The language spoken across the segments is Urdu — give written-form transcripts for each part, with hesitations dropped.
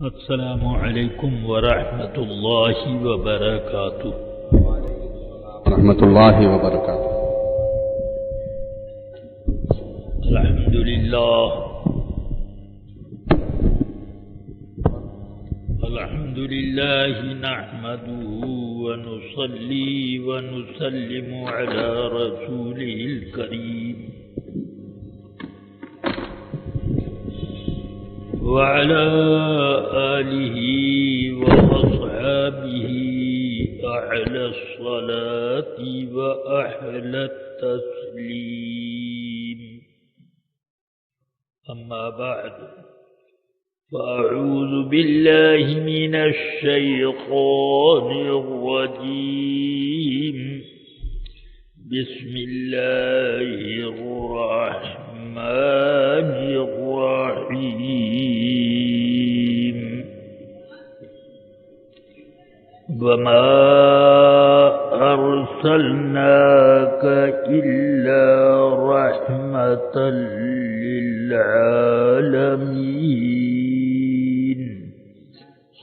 السلام علیکم ورحمۃ اللہ وبرکاتہ۔ ورحمۃ اللہ وبرکاتہ۔ الحمد للہ نحمده ونصلي ونسلم على رسوله الكريم وعلى آله وأصحابه أعلى الصلاة وأحلى التسليم، أما بعد فأعوذ بالله من الشيطان الرجيم، بسم الله الرحمن الرحيم، وما أرسلناك إلا رحمة للعالمين،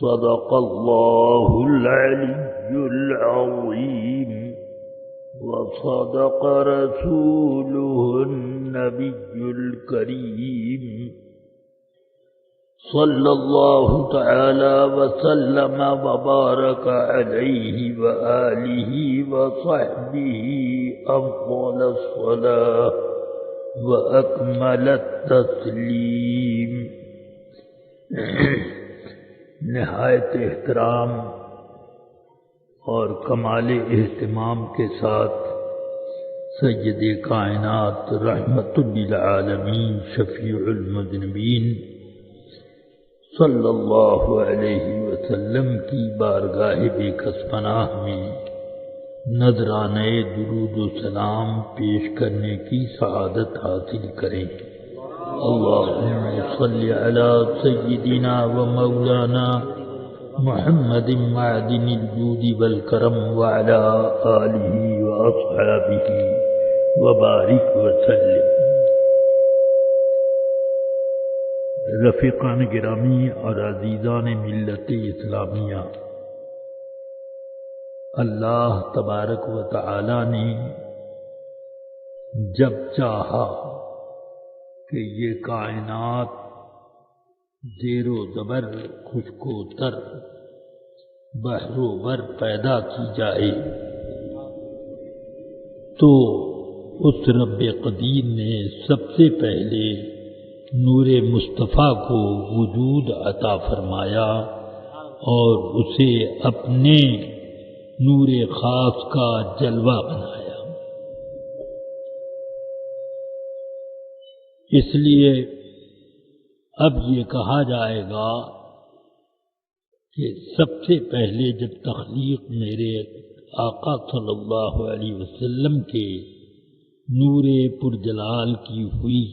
صدق الله العلي العظيم، وصدق رسوله النبي الكريم، صلى الله تعالى وسلم وبارك عليه وآله وصحبه أفضل الصلاة وأكمل التسليم۔ نہایت احترام اور کمال اہتمام کے ساتھ سید کائنات رحمت للعالمین شفیع المذنبین صلی اللہ علیہ وسلم کی بارگاہ بے کس پناہ میں نذرانے درود و سلام پیش کرنے کی سعادت حاصل کریں۔ اللہم صلی علی سیدنا و مولانا محمد معدن الجود والکرم وعلی آلہ واصحابہ وبارک وسلم۔ رفیقان گرامی اور عزیزان ملت اسلامیہ، اللہ تبارک و تعالی نے جب چاہا کہ یہ کائنات زیر و زبر خشک و تر بحر و بر پیدا کی جائے تو اس رب قدیر نے سب سے پہلے نور مصطفیٰ کو وجود عطا فرمایا اور اسے اپنے نور خاص کا جلوہ بنایا۔ اس لیے اب یہ کہا جائے گا کہ سب سے پہلے جب تخلیق میرے آقا صلی اللہ علیہ وسلم کے نور پرجلال کی ہوئی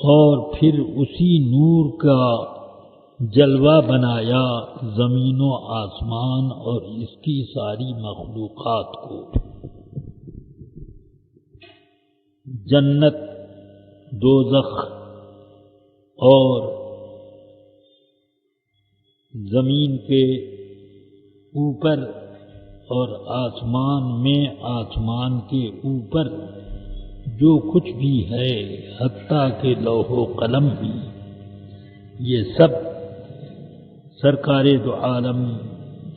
اور پھر اسی نور کا جلوہ بنایا زمین و آسمان اور اس کی ساری مخلوقات کو۔ جنت، دوزخ اور زمین کے اوپر اور آسمان میں آسمان کے اوپر جو کچھ بھی ہے حتیٰ کہ لوح و قلم بھی، یہ سب سرکار دو عالم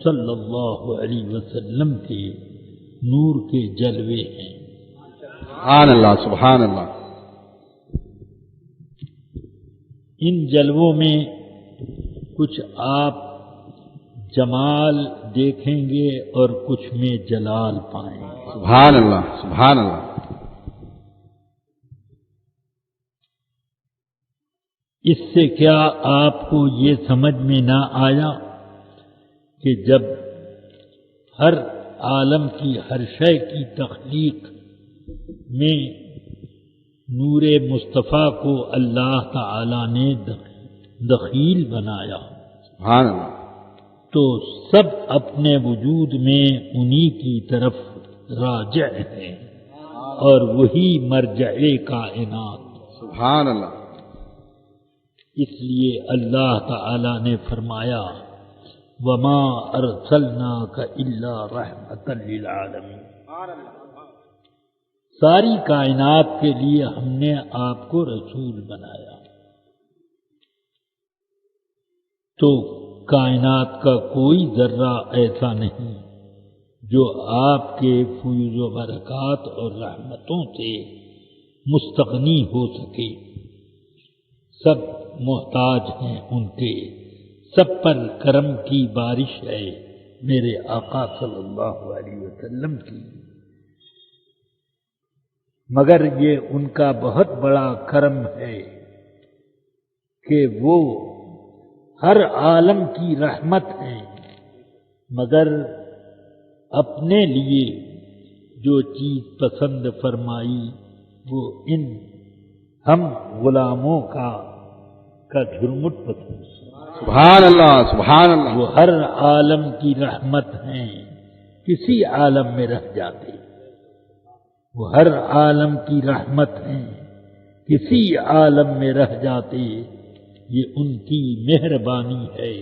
صلی اللہ علیہ وسلم کے نور کے جلوے ہیں۔ سبحان اللہ، سبحان اللہ۔ ان جلووں میں کچھ آپ جمال دیکھیں گے اور کچھ میں جلال پائیں گے۔ سبحان اللہ، سبحان اللہ۔ اس سے کیا آپ کو یہ سمجھ میں نہ آیا کہ جب ہر عالم کی ہر شے کی تخلیق میں نور مصطفیٰ کو اللہ تعالی نے دخیل بنایا، سبحان اللہ، تو سب اپنے وجود میں انہی کی طرف راجع ہیں اور وہی مرجع کائنات۔ سبحان اللہ۔ اس لیے اللہ تعالی نے فرمایا وما ارسلناک الا رحمۃ للعالمین، ساری کائنات کے لیے ہم نے آپ کو رسول بنایا۔ تو کائنات کا کوئی ذرہ ایسا نہیں جو آپ کے فیض و برکات اور رحمتوں سے مستغنی ہو سکے، سب محتاج ہیں ان کے، سب پر کرم کی بارش ہے میرے آقا صلی اللہ علیہ وسلم کی، مگر یہ ان کا بہت بڑا کرم ہے کہ وہ ہر عالم کی رحمت ہیں، مگر اپنے لیے جو چیز پسند فرمائی وہ ان ہم غلاموں کا جھرمٹ پسند، سبحان اللہ سبحان اللہ، وہ ہر عالم کی رحمت ہیں، کسی عالم میں رہ جاتے، وہ ہر عالم کی رحمت ہیں، کسی عالم میں رہ جاتے، یہ ان کی مہربانی ہے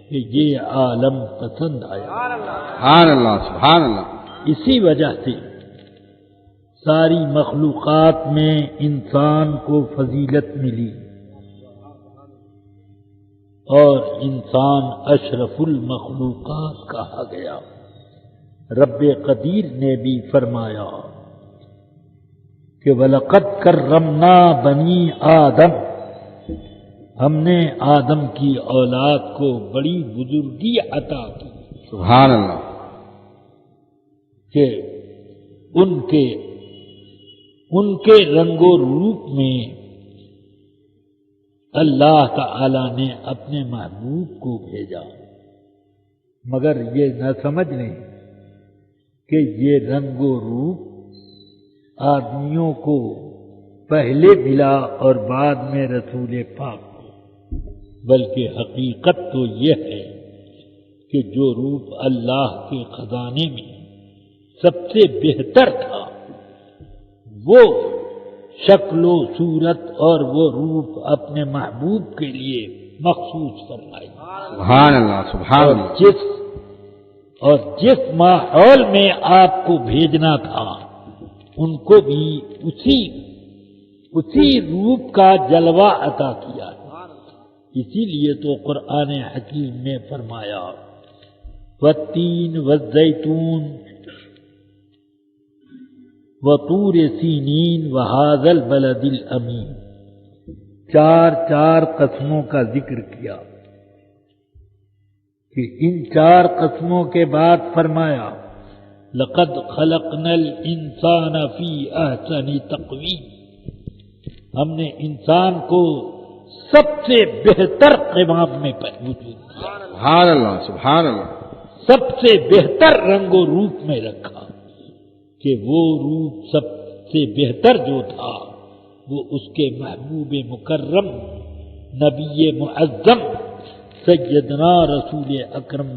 کہ یہ عالم پسند آیا۔ سبحان اللہ سبحان اللہ، اسی وجہ سے ساری مخلوقات میں انسان کو فضیلت ملی اور انسان اشرف المخلوقات کہا گیا۔ رب قدیر نے بھی فرمایا کہ وَلَقَدْ كَرَّمْنَا بَنِي آدم، ہم نے آدم کی اولاد کو بڑی بزرگی عطا کی، سبحان اللہ، کہ ان کے رنگ و روپ میں اللہ تعالی نے اپنے محبوب کو بھیجا، مگر یہ نہ سمجھ لیں کہ یہ رنگ و روپ آدمیوں کو پہلے ملا اور بعد میں رسول پاک کو، بلکہ حقیقت تو یہ ہے کہ جو روپ اللہ کے خزانے میں سب سے بہتر تھا، وہ شکل و صورت اور وہ روپ اپنے محبوب کے لیے مخصوص فرمائی، سبحان اللہ سبحان اللہ، اور جس ماحول میں آپ کو بھیجنا تھا ان کو بھی اسی روپ کا جلوہ عطا کیا ہے۔ اسی لیے تو قرآن حکیم میں فرمایا والتین والزیتون وطور سینین وہذا البلد الامین، چار قسموں کا ذکر کیا کہ ان چار قسموں کے بعد فرمایا لقد خلقنا الانسان فی احسن تقویم، ہم نے انسان کو سب سے بہتر قوام میں وجود دیا، سبحان اللہ سبحان اللہ، سب سے بہتر رنگ و روپ میں رکھا، کہ وہ روپ سب سے بہتر جو تھا وہ اس کے محبوب مکرم نبی معظم سیدنا رسول اکرم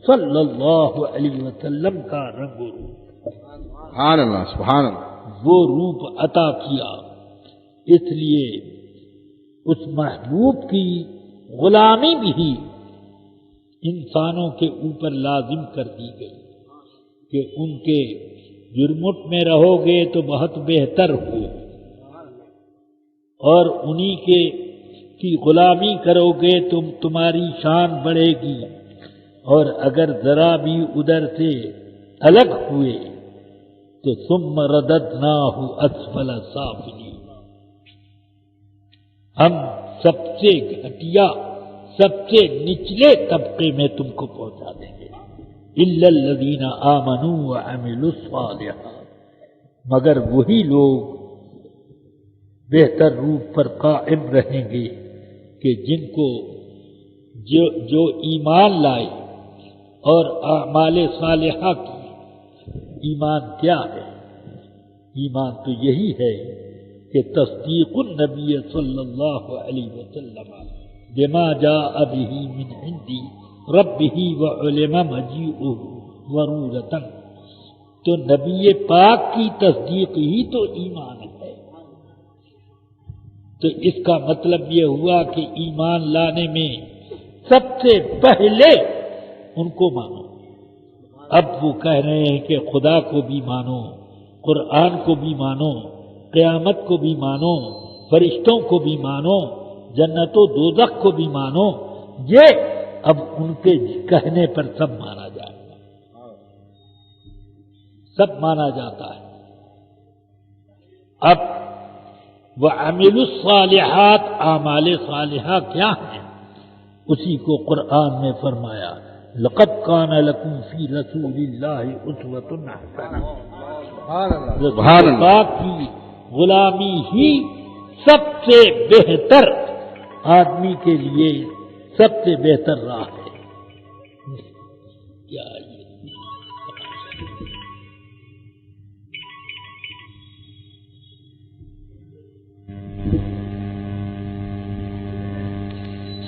صلی اللہ علیہ وسلم کا رنگ و روپ، سبحان اللہ سبحان اللہ، وہ روپ عطا کیا۔ اس لیے اس محبوب کی غلامی بھی انسانوں کے اوپر لازم کر دی گئی کہ ان کے جرمٹ میں رہو گے تو بہت بہتر ہو، اور انہی کی غلامی کرو گے تمہاری شان بڑھے گی، اور اگر ذرا بھی ادھر سے الگ ہوئے تو ثم رددناہ اسفل سافلین، ہم سب سے گھٹیا سب سے نچلے طبقے میں تم کو پہنچا دیں گے، الا الذین آمنوا وعملوا الصالحات، مگر وہی لوگ بہتر روپ پر قائم رہیں گے کہ جن کو جو ایمان لائے اور اعمال صالحہ کی۔ ایمان کیا ہے؟ ایمان تو یہی ہے کہ تصدیق النبی صلی اللہ علیہ وسلم بما جاء به من عندی ربہ وعلم مجیئہ ضرورتا، تو نبی پاک کی تصدیق ہی تو ایمان ہے۔ تو اس کا مطلب یہ ہوا کہ ایمان لانے میں سب سے پہلے ان کو مانو۔ اب وہ کہہ رہے ہیں کہ خدا کو بھی مانو، قرآن کو بھی مانو، قیامت کو بھی مانو، فرشتوں کو بھی مانو، جنت و دوزخ کو بھی مانو۔ یہ اب ان کے کہنے پر سب مانا جائے گا، سب مانا جاتا ہے۔ اب وَعَمِلُوا الصَّالِحَاتِ، اعمال صالحہ کیا ہیں؟ اسی کو قرآن میں فرمایا لَقَدْ كَانَ لَكُمْ فِي رَسُولِ اللَّهِ أُسْوَةٌ حَسَنَةٌ۔ رسول پاک کی غلامی ہی سب سے بہتر آدمی کے لیے سب سے بہتر راہ ہے۔ کیا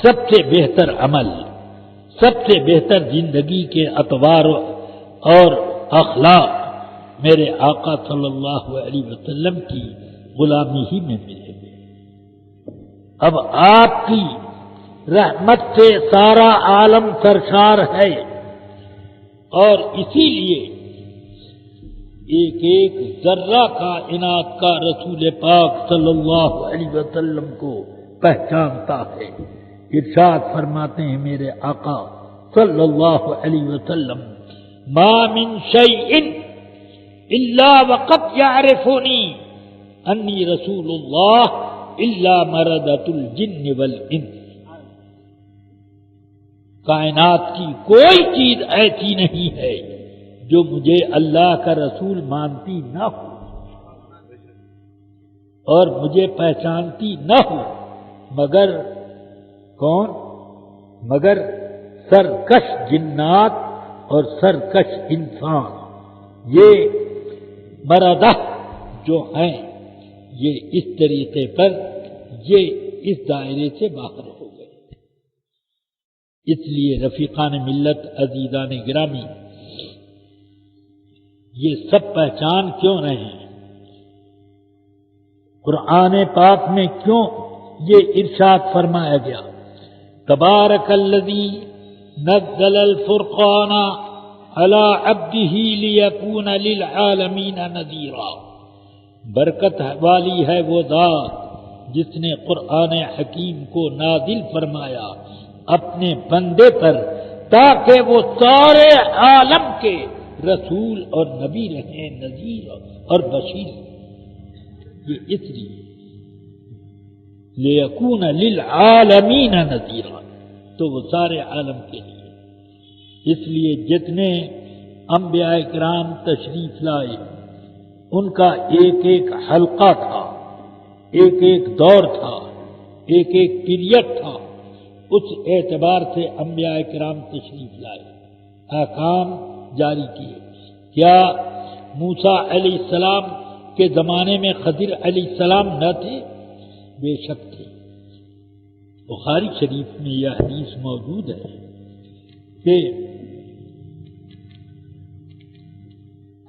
سب سے بہتر عمل، سب سے بہتر زندگی کے اطوار اور اخلاق میرے آقا صلی اللہ علیہ وسلم کی غلامی ہی میں ملے گے۔ اب آپ کی رحمت سے سارا عالم سرشار ہے، اور اسی لیے ایک ایک ذرہ کائنات کا رسول پاک صلی اللہ علیہ وسلم کو پہچانتا ہے۔ ارشاد فرماتے ہیں میرے آقا صلی اللہ علیہ وسلم ما من شیء الا وقد یعرفنی انی رسول اللہ الا مردۃ الجن والانس۔ کائنات کی کوئی چیز ایسی نہیں ہے جو مجھے اللہ کا رسول مانتی نہ ہو اور مجھے پہچانتی نہ ہو، مگر کون؟ مگر سرکش جنات اور سرکش انسان۔ یہ مردہ جو ہیں یہ اس طریقے پر یہ اس دائرے سے باہر ہو گئے۔ اس لیے رفیقان ملت، عزیزان گرامی، یہ سب پہچان کیوں رہے ہیں؟ قرآن پاک میں کیوں یہ ارشاد فرمایا گیا تبارک الذی نزل الفرقان علی عبدہ لیکون للعالمین نذیرا۔ برکت والی ہے وہ ذات جس نے قرآن حکیم کو نازل فرمایا اپنے بندے پر تاکہ وہ سارے عالم کے رسول اور نبی رہیں، نذیر اور بشیر۔ یہ اس لیے لیکون للعالمین نذیرا، تو وہ سارے عالم کے لیے۔ اس لیے جتنے انبیاء کرام تشریف لائے ان کا ایک ایک حلقہ تھا، ایک ایک دور تھا، ایک ایک پیریڈ تھا۔ اس اعتبار سے انبیاء کرام تشریف لائے، احکام جاری کیے۔ کیا موسیٰ علیہ السلام کے زمانے میں خضر علیہ السلام نہ تھے؟ بے شک تھے۔ بخاری شریف میں یہ حدیث موجود ہے کہ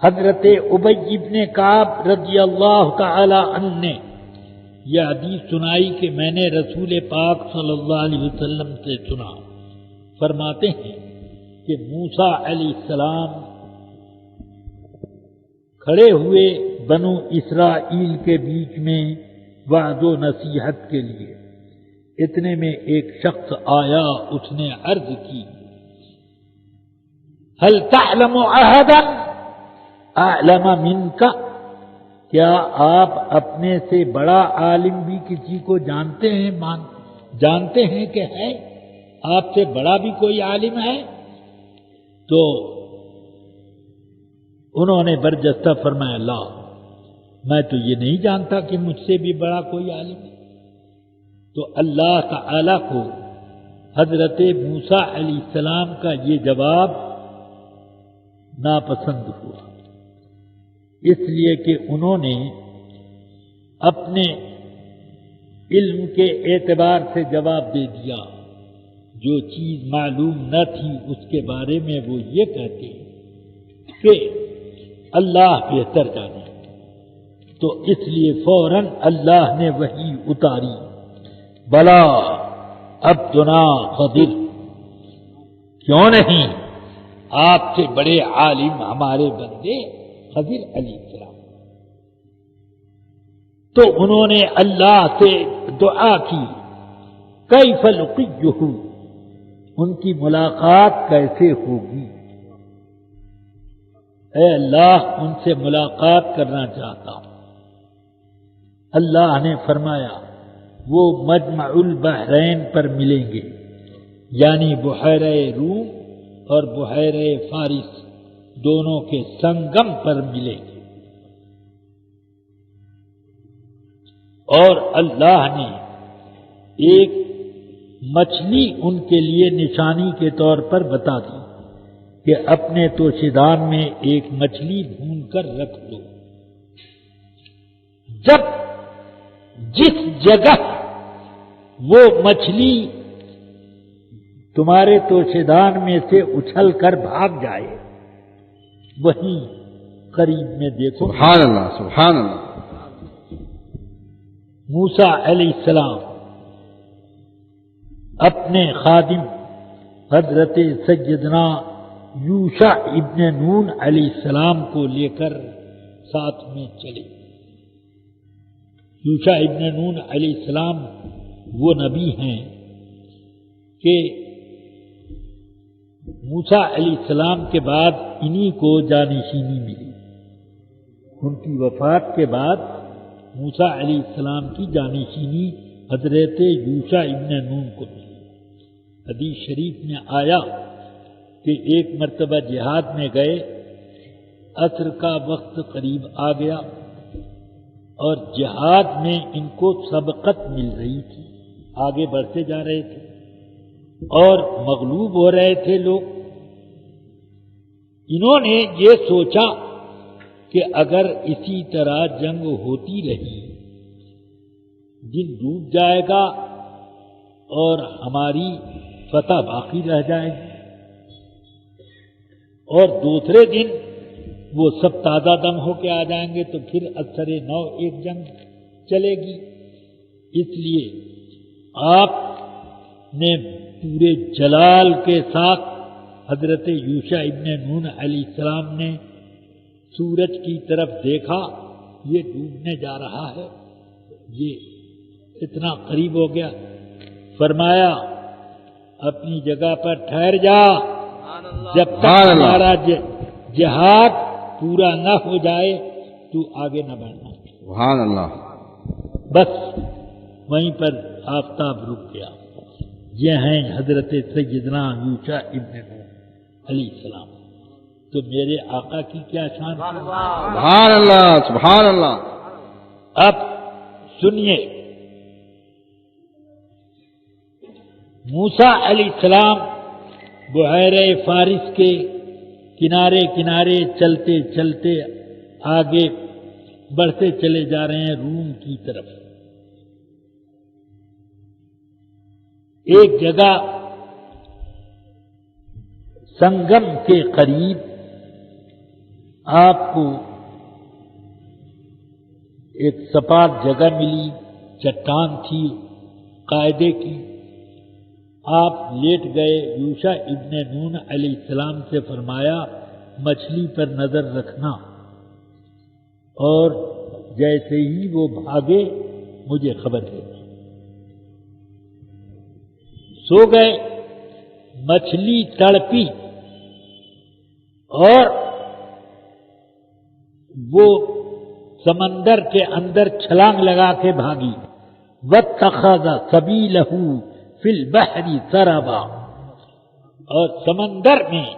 حضرت ابی بن کعب رضی اللہ تعالی عنہ نے یہ حدیث سنائی کہ میں نے رسول پاک صلی اللہ علیہ وسلم سے سنا۔ فرماتے ہیں کہ موسیٰ علیہ السلام کھڑے ہوئے بنو اسرائیل کے بیچ میں وعظ و نصیحت کے لیے۔ اتنے میں ایک شخص آیا، اس نے عرض کی هل تعلم احدا اعلم منک؟ کیا آپ اپنے سے بڑا عالم بھی کسی کو جانتے ہیں؟ جانتے ہیں کہ ہے آپ سے بڑا بھی کوئی عالم ہے؟ تو انہوں نے برجستہ فرمایا لا، میں تو یہ نہیں جانتا کہ مجھ سے بھی بڑا کوئی عالم ہے۔ تو اللہ تعالی کو حضرت موسیٰ علیہ السلام کا یہ جواب ناپسند ہوا، اس لیے کہ انہوں نے اپنے علم کے اعتبار سے جواب دے دیا، جو چیز معلوم نہ تھی اس کے بارے میں وہ یہ کہتے کہ اللہ بہتر جانے۔ تو اس لیے فوراً اللہ نے وحی اتاری، بلا عبدنا خضر، کیوں نہیں، آپ سے بڑے عالم ہمارے بندے خضر علیہ السلام۔ تو انہوں نے اللہ سے دعا کی، کیف لقیہ، ان کی ملاقات کیسے ہوگی؟ اے اللہ، ان سے ملاقات کرنا چاہتا ہوں۔ اللہ نے فرمایا وہ مجمع البحرین پر ملیں گے، یعنی بحیرہ روم اور بحیرہ فارس دونوں کے سنگم پر ملیں گے۔ اور اللہ نے ایک مچھلی ان کے لیے نشانی کے طور پر بتا دی کہ اپنے توشیدان میں ایک مچھلی بھون کر رکھ دو، جب جس جگہ وہ مچھلی تمہارے توشیدان میں سے اچھل کر بھاگ جائے وہیں قریب میں دیکھو۔ سبحان اللہ، سبحان اللہ۔ موسیٰ علیہ السلام اپنے خادم حضرت سیدنا یوشع ابن نون علیہ السلام کو لے کر ساتھ میں چلے۔ یوشع ابن نون علیہ السلام وہ نبی ہیں کہ موسیٰ علیہ السلام کے بعد انہی کو جانشینی ملی۔ ان کی وفات کے بعد موسیٰ علیہ السلام کی جانشینی حضرت یوشع ابن نون کو ملی۔ حدیث شریف میں آیا کہ ایک مرتبہ جہاد میں گئے، عصر کا وقت قریب آ گیا اور جہاد میں ان کو سبقت مل رہی تھی، آگے بڑھتے جا رہے تھے اور مغلوب ہو رہے تھے لوگ۔ انہوں نے یہ سوچا کہ اگر اسی طرح جنگ ہوتی رہی دن ڈوب جائے گا اور ہماری فتح باقی رہ جائے گی، اور دوسرے دن وہ سب تازہ دم ہو کے آ جائیں گے تو پھر اثر نو ایک جنگ چلے گی۔ اس لیے آپ نے پورے جلال کے ساتھ حضرت یوشع ابن نون علیہ السلام نے سورج کی طرف دیکھا، یہ ڈوبنے جا رہا ہے، یہ اتنا قریب ہو گیا، فرمایا اپنی جگہ پر ٹھہر جا، جب تک ہمارا جہاد پورا نہ ہو جائے تو آگے نہ بڑھنا۔ سبحان اللہ۔ بس وہیں پر آفتاب رک گیا۔ یہ ہیں حضرت سیدنا یوشع ابن نون علیہ السلام۔ تو میرے آقا کی کیا شان ہے؟ سبحان اللہ، سبحان اللہ۔ اب سنیے، موسیٰ علیہ السلام بحیرہ فارس کے کنارے کنارے چلتے چلتے آگے بڑھتے چلے جا رہے ہیں روم کی طرف۔ ایک جگہ سنگم کے قریب آپ کو ایک سپاٹ جگہ ملی، چٹان تھی قاعدے کی، آپ لیٹ گئے۔ یوشع ابن نون علیہ السلام سے فرمایا مچھلی پر نظر رکھنا، اور جیسے ہی وہ بھاگے مجھے خبر دینا۔ سو گئے، مچھلی تڑپی اور وہ سمندر کے اندر چھلانگ لگا کے بھاگی۔ واتخذ سبیلہ فی البحر سربا، اور سمندر میں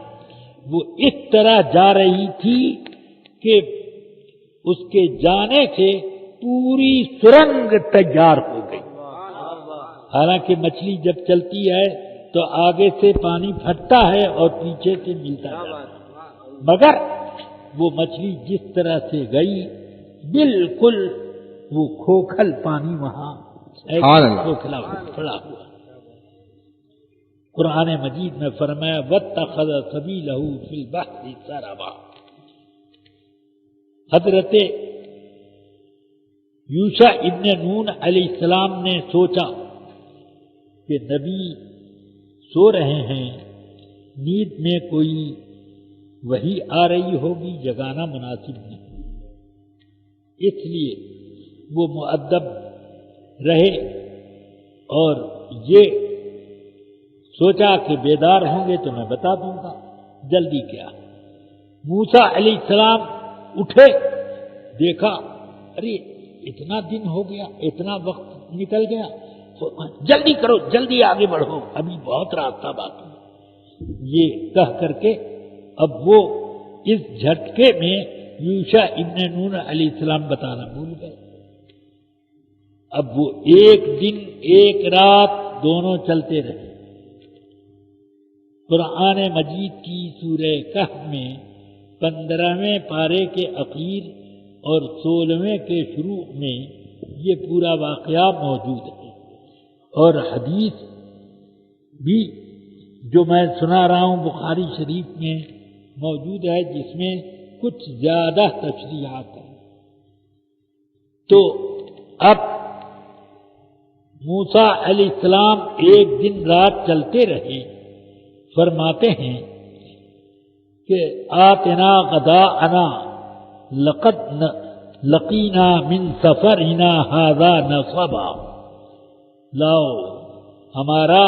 وہ اس طرح جا رہی تھی کہ اس کے جانے سے پوری سرنگ تیار ہو گئی۔ حالانکہ مچھلی جب چلتی ہے تو آگے سے پانی پھٹتا ہے اور پیچھے سے ملتا جاتا ہے، مگر وہ مچھلی جس طرح سے گئی بالکل وہ کھوکھل پانی وہاں کھوکھلا پڑا ہوا۔ قرآن مجید میں فرمایا واتخذ سبیلہ فی البحر سربا۔ حضرت یوشع ابن نون علیہ السلام نے سوچا کہ نبی سو رہے ہیں، نیند میں کوئی وحی آ رہی ہوگی، جگانا مناسب نہیں، اس لیے وہ مؤدب رہے اور یہ سوچا کہ بیدار ہوں گے تو میں بتا دوں گا، جلدی کیا۔ موسیٰ علیہ السلام اٹھے، دیکھا ارے اتنا دن ہو گیا، اتنا وقت نکل گیا، جلدی کرو، جلدی آگے بڑھو، ابھی بہت راستہ باقی ہے۔ یہ کہہ کر کے اب وہ اس جھٹکے میں یوشع ابن نون علیہ السلام بتانا بھول گئے۔ اب وہ ایک دن ایک رات دونوں چلتے رہے۔ قرآن مجید کی سورہ کہف میں 15ویں پارے کے اخیر اور 16ویں کے شروع میں یہ پورا واقعہ موجود ہے، اور حدیث بھی جو میں سنا رہا ہوں بخاری شریف میں موجود ہے، جس میں کچھ زیادہ تشریحات ہیں۔ تو اب موسیٰ علیہ السلام ایک دن رات چلتے رہے، فرماتے ہیں کہ آتنا غداءنا لقد لقینا من سفرنا ھذا نصبا، لاؤ ہمارا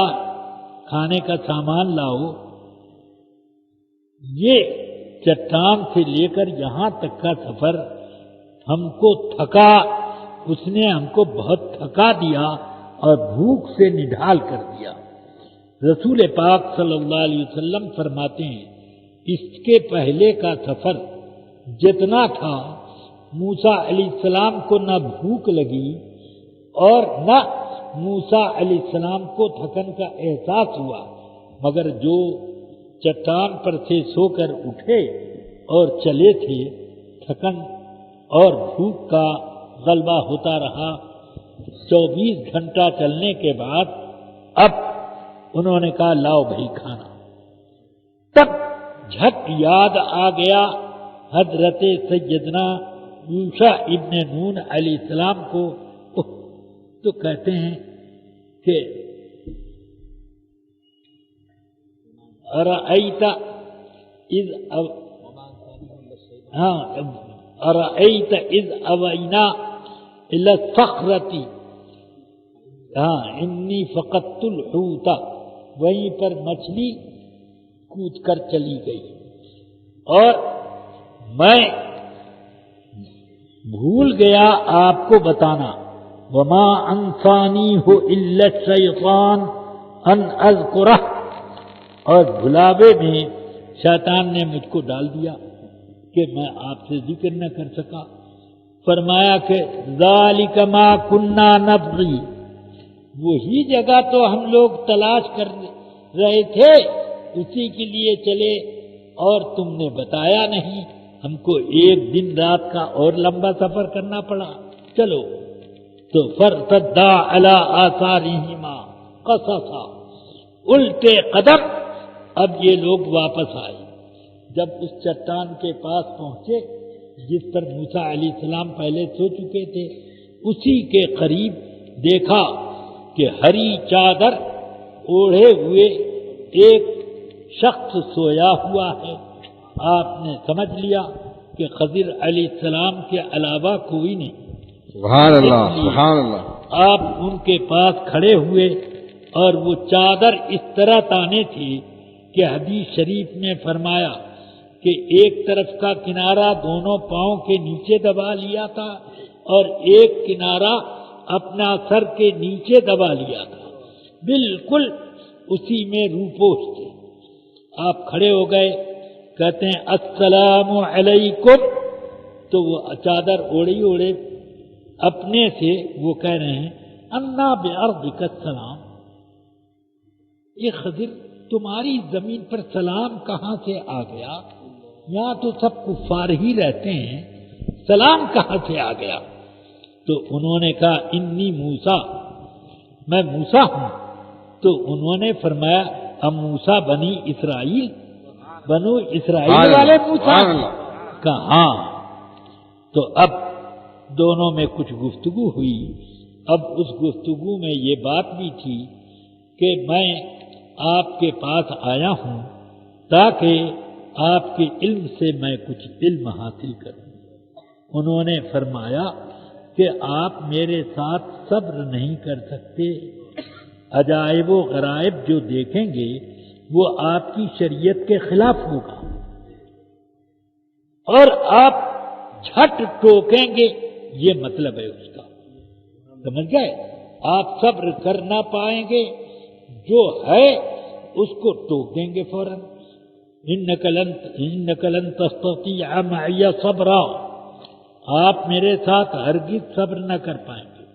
کھانے کا سامان لاؤ، یہ چٹان سے لے کر یہاں تک کا سفر ہم کو تھکا، اس نے ہم کو بہت تھکا دیا اور بھوک سے نڈھال کر دیا۔ رسول پاک صلی اللہ علیہ وسلم فرماتے ہیں اس کے پہلے کا سفر جتنا تھا، موسیٰ علیہ السلام کو نہ بھوک لگی اور نہ موسیٰ علیہ السلام کو تھکن کا احساس ہوا، مگر جو چٹان پر سے سو کر اٹھے اور چلے تھے، تھکن اور بھوک کا غلبہ ہوتا رہا۔ 24 گھنٹہ چلنے کے بعد اب انہوں نے کہا لاؤ بھائی کھانا۔ تب جھٹ یاد آ گیا حضرت سیدنا یوشع ابن نون علیہ السلام کو۔ تو کہتے ہیں کہ ارأیت اذ ارأیت اذ اوینا الی الصخرۃ انی فقدت الحوت، وہیں پر مچھلی کود کر چلی گئی اور میں بھول گیا آپ کو بتانا، وما انسانیہ الا الشیطان ان اذکرہ، اور بھلاوے میں شیطان نے مجھ کو ڈال دیا کہ میں آپ سے ذکر نہ کر سکا۔ فرمایا کہ ذالک ما کننا نبغی، وہی جگہ تو ہم لوگ تلاش کر رہے تھے، اسی کے لیے چلے اور تم نے بتایا نہیں، ہم کو ایک دن رات کا اور لمبا سفر کرنا پڑا۔ چلو تو فرتدا علی آثارہما قصصا، الٹے قدم اب یہ لوگ واپس آئے۔ جب اس چٹان کے پاس پہنچے جس پر موسیٰ علیہ السلام پہلے سو چکے تھے، اسی کے قریب دیکھا کہ ہری چادر اوڑھے ہوئے ایک شخص سویا ہوا ہے۔ آپ نے سمجھ لیا کہ خضر علیہ السلام کے علاوہ کوئی نہیں۔ سبحان اللہ، سبحان اللہ۔ آپ ان کے پاس کھڑے ہوئے اور وہ چادر اس طرح تانے تھی کہ حدیث شریف میں فرمایا کہ ایک طرف کا کنارہ دونوں پاؤں کے نیچے دبا لیا تھا اور ایک کنارہ اپنا سر کے نیچے دبا لیا تھا، بالکل اسی میں روپوش تھے۔ آپ کھڑے ہو گئے، کہتے ہیں السلام علیکم، تو وہ چادر اوڑے اپنے سے وہ کہہ رہے ہیں انا بارضک السلام، یہ خضر تمہاری زمین پر سلام کہاں سے آ گیا؟ یہاں تو سب کفار ہی رہتے ہیں، سلام کہاں سے آ گیا؟ تو انہوں نے کہا انی موسیٰ، میں موسیٰ ہوں۔ تو انہوں نے فرمایا اب موسیٰ بنی اسرائیل، بنو اسرائیل والے موسیٰ؟ کہا ہاں۔ تو اب دونوں میں کچھ گفتگو ہوئی۔ اب اس گفتگو میں یہ بات بھی تھی کہ میں آپ کے پاس آیا ہوں تاکہ آپ کے علم سے میں کچھ علم حاصل کروں۔ انہوں نے فرمایا کہ آپ میرے ساتھ صبر نہیں کر سکتے، عجائب و غرائب جو دیکھیں گے وہ آپ کی شریعت کے خلاف ہوگا اور آپ جھٹ ٹوکیں گے، یہ مطلب ہے اس کا، سمجھ گئے؟ آپ صبر کر نہ پائیں گے، جو ہے اس کو ٹوک دیں گے فوراً۔ انک لن تستطیع معی صبرا، آپ میرے ساتھ ہرگز صبر نہ کر پائیں گے۔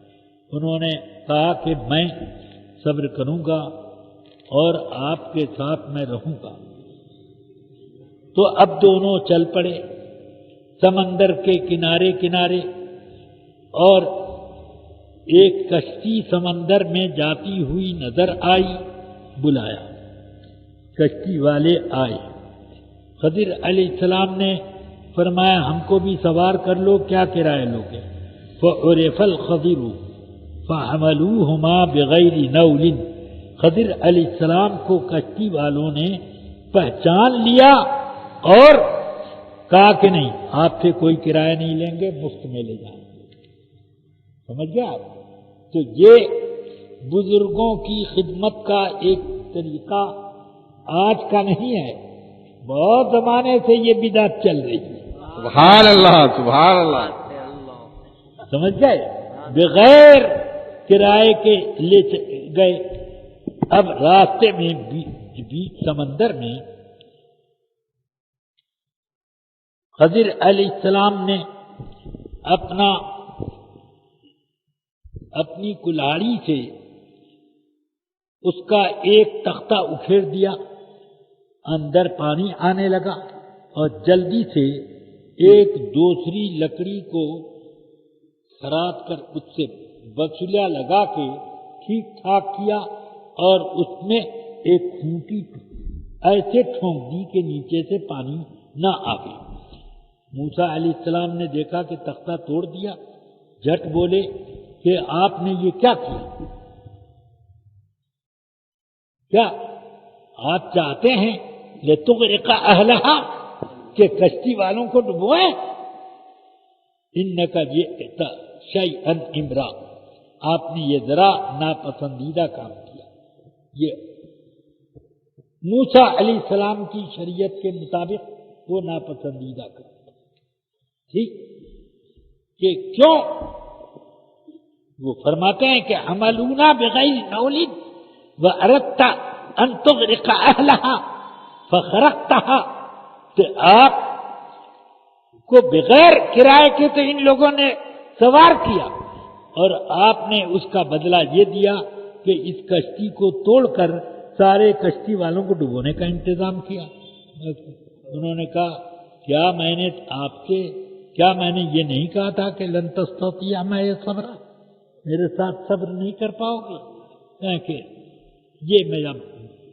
انہوں نے کہا کہ میں صبر کروں گا اور آپ کے ساتھ میں رہوں گا۔ تو اب دونوں چل پڑے سمندر کے کنارے کنارے، اور ایک کشتی سمندر میں جاتی ہوئی نظر آئی، بلایا، کشتی والے آئے۔ خضر علیہ السلام نے فرمایا ہم کو بھی سوار کر لو، کیا کرایہ لوگے؟ فعرف الخضر فحملوہما بغیر نول، خضر علیہ السلام کو کشتی والوں نے پہچان لیا اور کہا کہ نہیں، آپ سے کوئی کرایہ نہیں لیں گے، مفت میں لے جائیں گے۔ سمجھ گیا آپ؟ تو یہ بزرگوں کی خدمت کا ایک طریقہ آج کا نہیں ہے، بہت زمانے سے یہ بدعت چل رہی ہے۔ سبحان اللہ، سبحان اللہ۔ سمجھ گئے؟ بغیر کرائے کے لے گئے۔ اب راستے میں بیچ سمندر میں خضر علیہ السلام نے اپنی کلاڑی سے اس کا ایک تختہ اکھیڑ دیا، اندر پانی آنے لگا اور جلدی سے ایک دوسری لکڑی کو خراد کر اس سے بسولہ لگا کے ٹھیک ٹھاک کیا اور اس میں ایک کھونٹی ایسے ٹھونک دی کہ نیچے سے پانی نہ آئے۔ موسیٰ علیہ السلام نے دیکھا کہ تختہ توڑ دیا، جھٹ بولے کہ آپ نے یہ کیا کیا؟ کیا آپ چاہتے ہیں لتغرق اہلہا کہ کشتی والوں کو ڈبوئیں؟ انک جئت شیئا امرا، آپ نے یہ ذرا ناپسندیدہ کام کیا۔ یہ موسیٰ علیہ السلام کی شریعت کے مطابق وہ ناپسندیدہ کام، ٹھیک کہ کیوں؟ وہ فرماتے ہیں کہ عملونا بغیر نول واردت ان تغرق اہلہا فخرقتہا، تو آپ کو بغیر کرائے کے تو ان لوگوں نے سوار کیا اور آپ نے اس کا بدلہ یہ دیا کہ اس کشتی کو توڑ کر سارے کشتی والوں کو ڈبونے کا انتظام کیا۔ انہوں نے کہا کیا میں نے یہ نہیں کہا تھا کہ لن تستطیع معی صبرا، میرے ساتھ صبر نہیں کر پاؤ گے؟ کہ یہ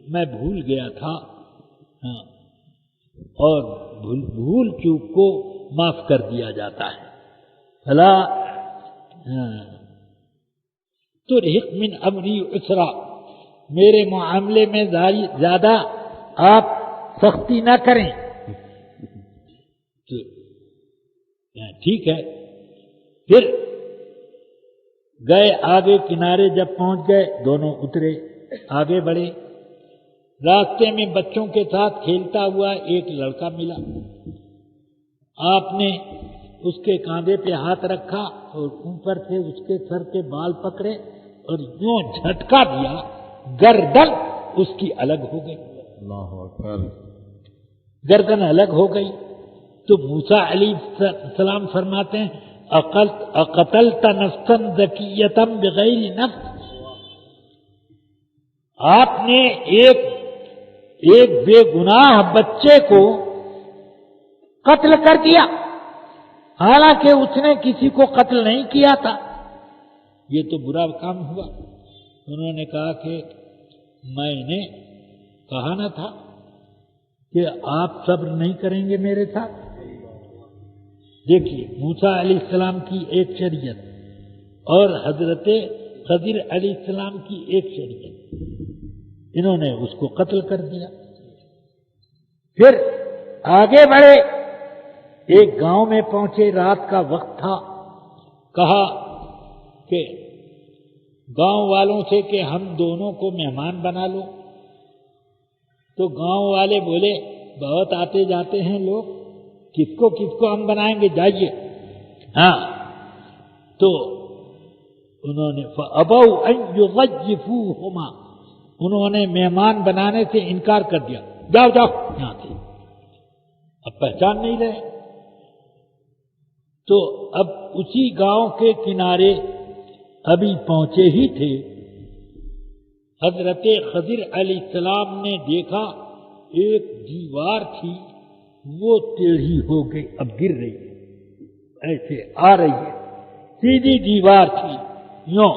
میں بھول گیا تھا، ہاں، اور بھول چوک کو معاف کر دیا جاتا ہے۔ فلا ترہق من امری عسرا، میرے معاملے میں زیادہ آپ سختی نہ کریں۔ تو ٹھیک ہے، پھر گئے آگے کنارے، جب پہنچ گئے دونوں اترے، آگے بڑھے۔ راستے میں بچوں کے ساتھ کھیلتا ہوا ایک لڑکا ملا، آپ نے اس کے کاندھے پہ ہاتھ رکھا اور اوپر سے اس کے سر کے بال پکڑے اور یوں جھٹکا دیا، گردن اس کی الگ ہو گئی، اللہ اکبر، گردن الگ ہو گئی۔ تو موسیٰ علیہ السلام فرماتے ہیں اقتلت نفسا زکیۃ بغیر نفس، آپ نے ایک بے گناہ بچے کو قتل کر دیا، حالانکہ اس نے کسی کو قتل نہیں کیا تھا، یہ تو برا کام ہوا۔ انہوں نے کہا کہ میں نے کہا نہ تھا کہ آپ صبر نہیں کریں گے میرے ساتھ، دیکھیے موسیٰ علیہ السلام کی ایک شریعت اور حضرت خضر علیہ السلام کی ایک شریعت، انہوں نے اس کو قتل کر دیا۔ پھر آگے بڑھے، ایک گاؤں میں پہنچے، رات کا وقت تھا، کہا کہ گاؤں والوں سے کہ ہم دونوں کو مہمان بنا لو، تو گاؤں والے بولے بہت آتے جاتے ہیں لوگ، کس کو ہم بنائیں گے، جائیے۔ ہاں، تو انہوں نے فَأَبَوْا أَن يُضَيِّفُوهُمَا، انہوں نے مہمان بنانے سے انکار کر دیا، جاؤ یہاں سے، اب پہچان نہیں رہے۔ تو اب اسی گاؤں کے کنارے ابھی پہنچے ہی تھے، حضرت خضر علیہ السلام نے دیکھا ایک دیوار تھی، وہ ٹیڑھی ہو گئی، اب گر رہی ہے، ایسے آ رہی ہے، سیدھی دیوار تھی، یوں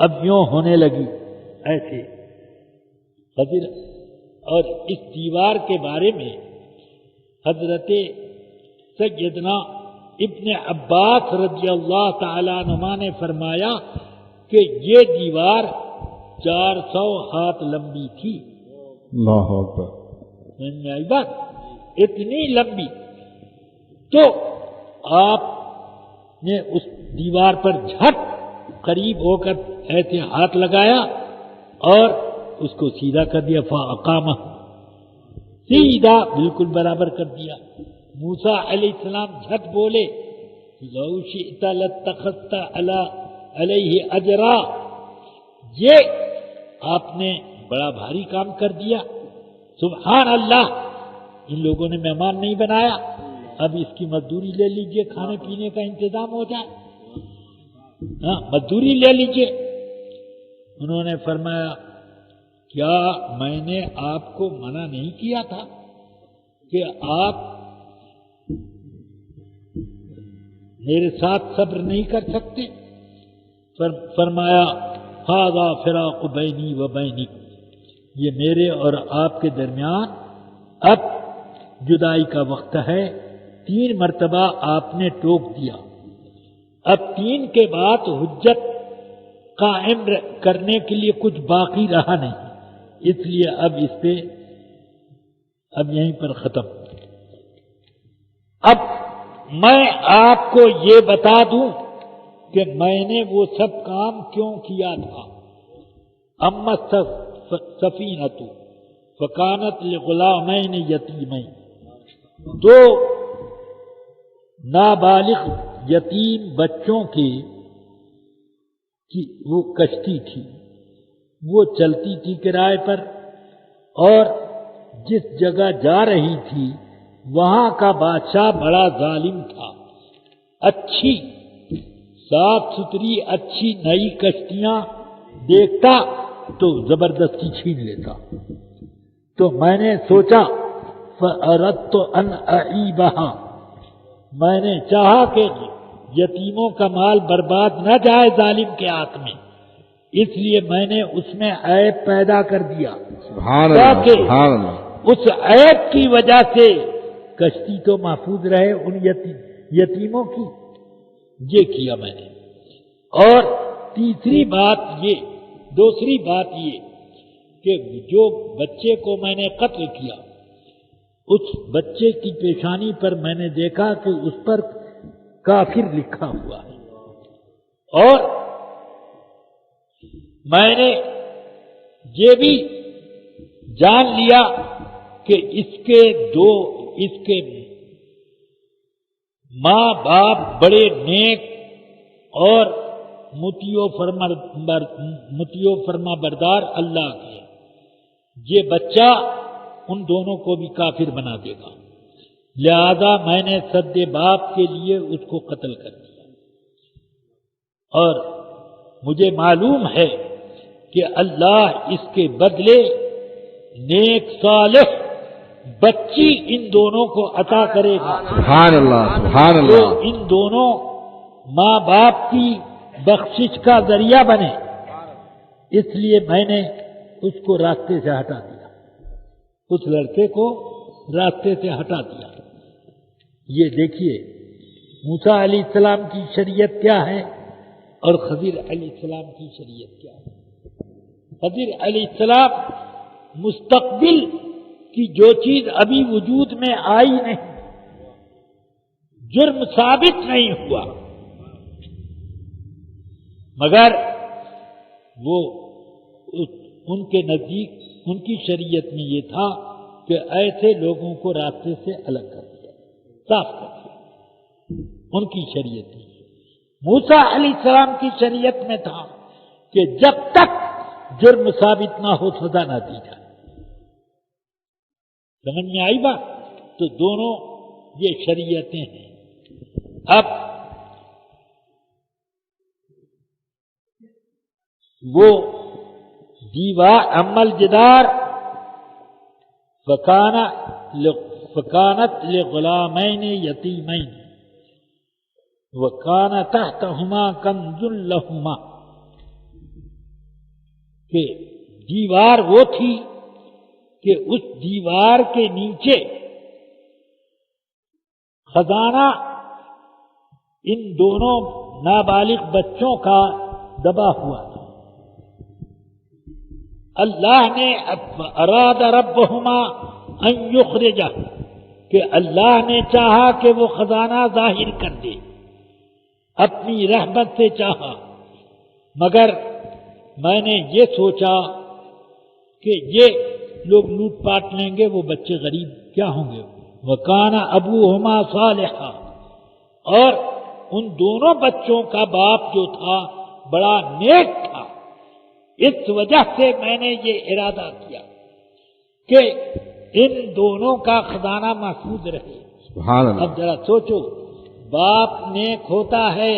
اب یوں ہونے لگی ایسے خضر۔ اور اس دیوار کے بارے میں حضرت سیدنا ابن عباس رضی اللہ تعالیٰ عنہما نے فرمایا کہ یہ دیوار 400 ہاتھ لمبی تھی۔ اللہ اکبر۔ سمجھ میں آئی بات؟ اتنی لمبی۔ تو آپ نے اس دیوار پر جھٹ قریب ہو کر ایسے ہاتھ لگایا اور اس کو سیدھا کر دیا، فاقامہ، سیدھا بالکل برابر کر دیا۔ موسیٰ علیہ السلام جھٹ بولے، لو شئت لاتخذت علیہ اجرا، یہ آپ نے بڑا بھاری کام کر دیا، سبحان اللہ، ان لوگوں نے مہمان نہیں بنایا، اب اس کی مزدوری لے لیجئے، کھانے پینے کا انتظام ہو جائے، ہاں مزدوری لے لیجئے۔ انہوں نے فرمایا کیا میں نے آپ کو منع نہیں کیا تھا کہ آپ میرے ساتھ صبر نہیں کر سکتے؟ فرمایا ھذا فراق بینی و بینک، یہ میرے اور آپ کے درمیان اب جدائی کا وقت ہے۔ 3 مرتبہ آپ نے ٹوک دیا، اب 3 کے بعد حجت قائم کرنے کے لیے کچھ باقی رہا نہیں، اس لیے اب اس پہ اب یہیں پر ختم۔ اب میں آپ کو یہ بتا دوں کہ میں نے وہ سب کام کیوں کیا تھا۔ اما السفینۃ فکانت لغلامین یتیمین، 2 نابالغ یتیم بچوں کی وہ کشتی تھی، وہ چلتی تھی کرائے پر، اور جس جگہ جا رہی تھی وہاں کا بادشاہ بڑا ظالم تھا، اچھی صاف ستھری اچھی نئی کشتیاں دیکھتا تو زبردستی چھین لیتا۔ تو میں نے سوچا فَأَرَدْتُ أَنْ أَعِيبَهَا، میں نے چاہا کہ یتیموں کا مال برباد نہ جائے ظالم کے ہاتھ میں، اس لیے میں نے اس میں عیب پیدا کر دیا، سبحان اللہ، سبحان اللہ۔ اس عیب کی وجہ سے کشتی تو محفوظ رہے ان یتیموں کی، یہ کیا میں نے۔ اور دوسری بات یہ کہ جو بچے کو میں نے قتل کیا، اس بچے کی پیشانی پر میں نے دیکھا کہ اس پر کافر لکھا ہوا ہے، اور میں نے یہ بھی جان لیا کہ اس کے ماں باپ بڑے نیک اور مطیع فرما بردار اللہ کے، یہ بچہ ان دونوں کو بھی کافر بنا دے گا، لہذا میں نے سد باپ کے لیے اس کو قتل کر دیا۔ اور مجھے معلوم ہے کہ اللہ اس کے بدلے نیک صالح بچی ان دونوں کو عطا کرے گا، سبحان اللہ، سبحان جو اللہ۔ ان دونوں ماں باپ کی بخشش کا ذریعہ بنے، اس لیے میں نے اس کو راستے سے ہٹا دیا، اس لڑکے کو راستے سے ہٹا دیا۔ یہ دیکھیے موسیٰ علیہ السلام کی شریعت کیا ہے اور خضر علیہ السلام کی شریعت کیا ہے؟ خضر علیہ السلام مستقبل کی جو چیز ابھی وجود میں آئی نہیں، جرم ثابت نہیں ہوا، مگر وہ ان کے نزدیک ان کی شریعت میں یہ تھا کہ ایسے لوگوں کو راستے سے الگ کر دیا، صاف کر دیا، ان کی شریعت میں۔ موسیٰ علیہ السلام کی شریعت میں تھا کہ جب تک جرم ثابت نہ ہو سزا نہ دی جائے۔ سمجھ میں آئی بات؟ تو دونوں یہ شریعتیں ہیں۔ اب وہ دیوار عمل جدار فکانت لغلامین یتیمین وکان تحتہما کنز لہما، کہ دیوار وہ تھی کہ اس دیوار کے نیچے خزانہ ان دونوں نابالغ بچوں کا دبا ہوا تھا۔ اللہ نے اراد ربہما ان یخرجہ، کہ اللہ نے چاہا کہ وہ خزانہ ظاہر کر دے، اپنی رحمت سے چاہا، مگر میں نے یہ سوچا کہ یہ لوگ لوٹ پاٹ لیں گے، وہ بچے غریب کیا ہوں گے۔ وَكَانَ أَبُوهُمَا صَالِحًا، اور ان دونوں بچوں کا باپ جو تھا بڑا نیک تھا، اس وجہ سے میں نے یہ ارادہ کیا کہ ان دونوں کا خزانہ محفوظ رہے۔ سبحان اللہ۔ اب ذرا سوچو، باپ نیک ہوتا ہے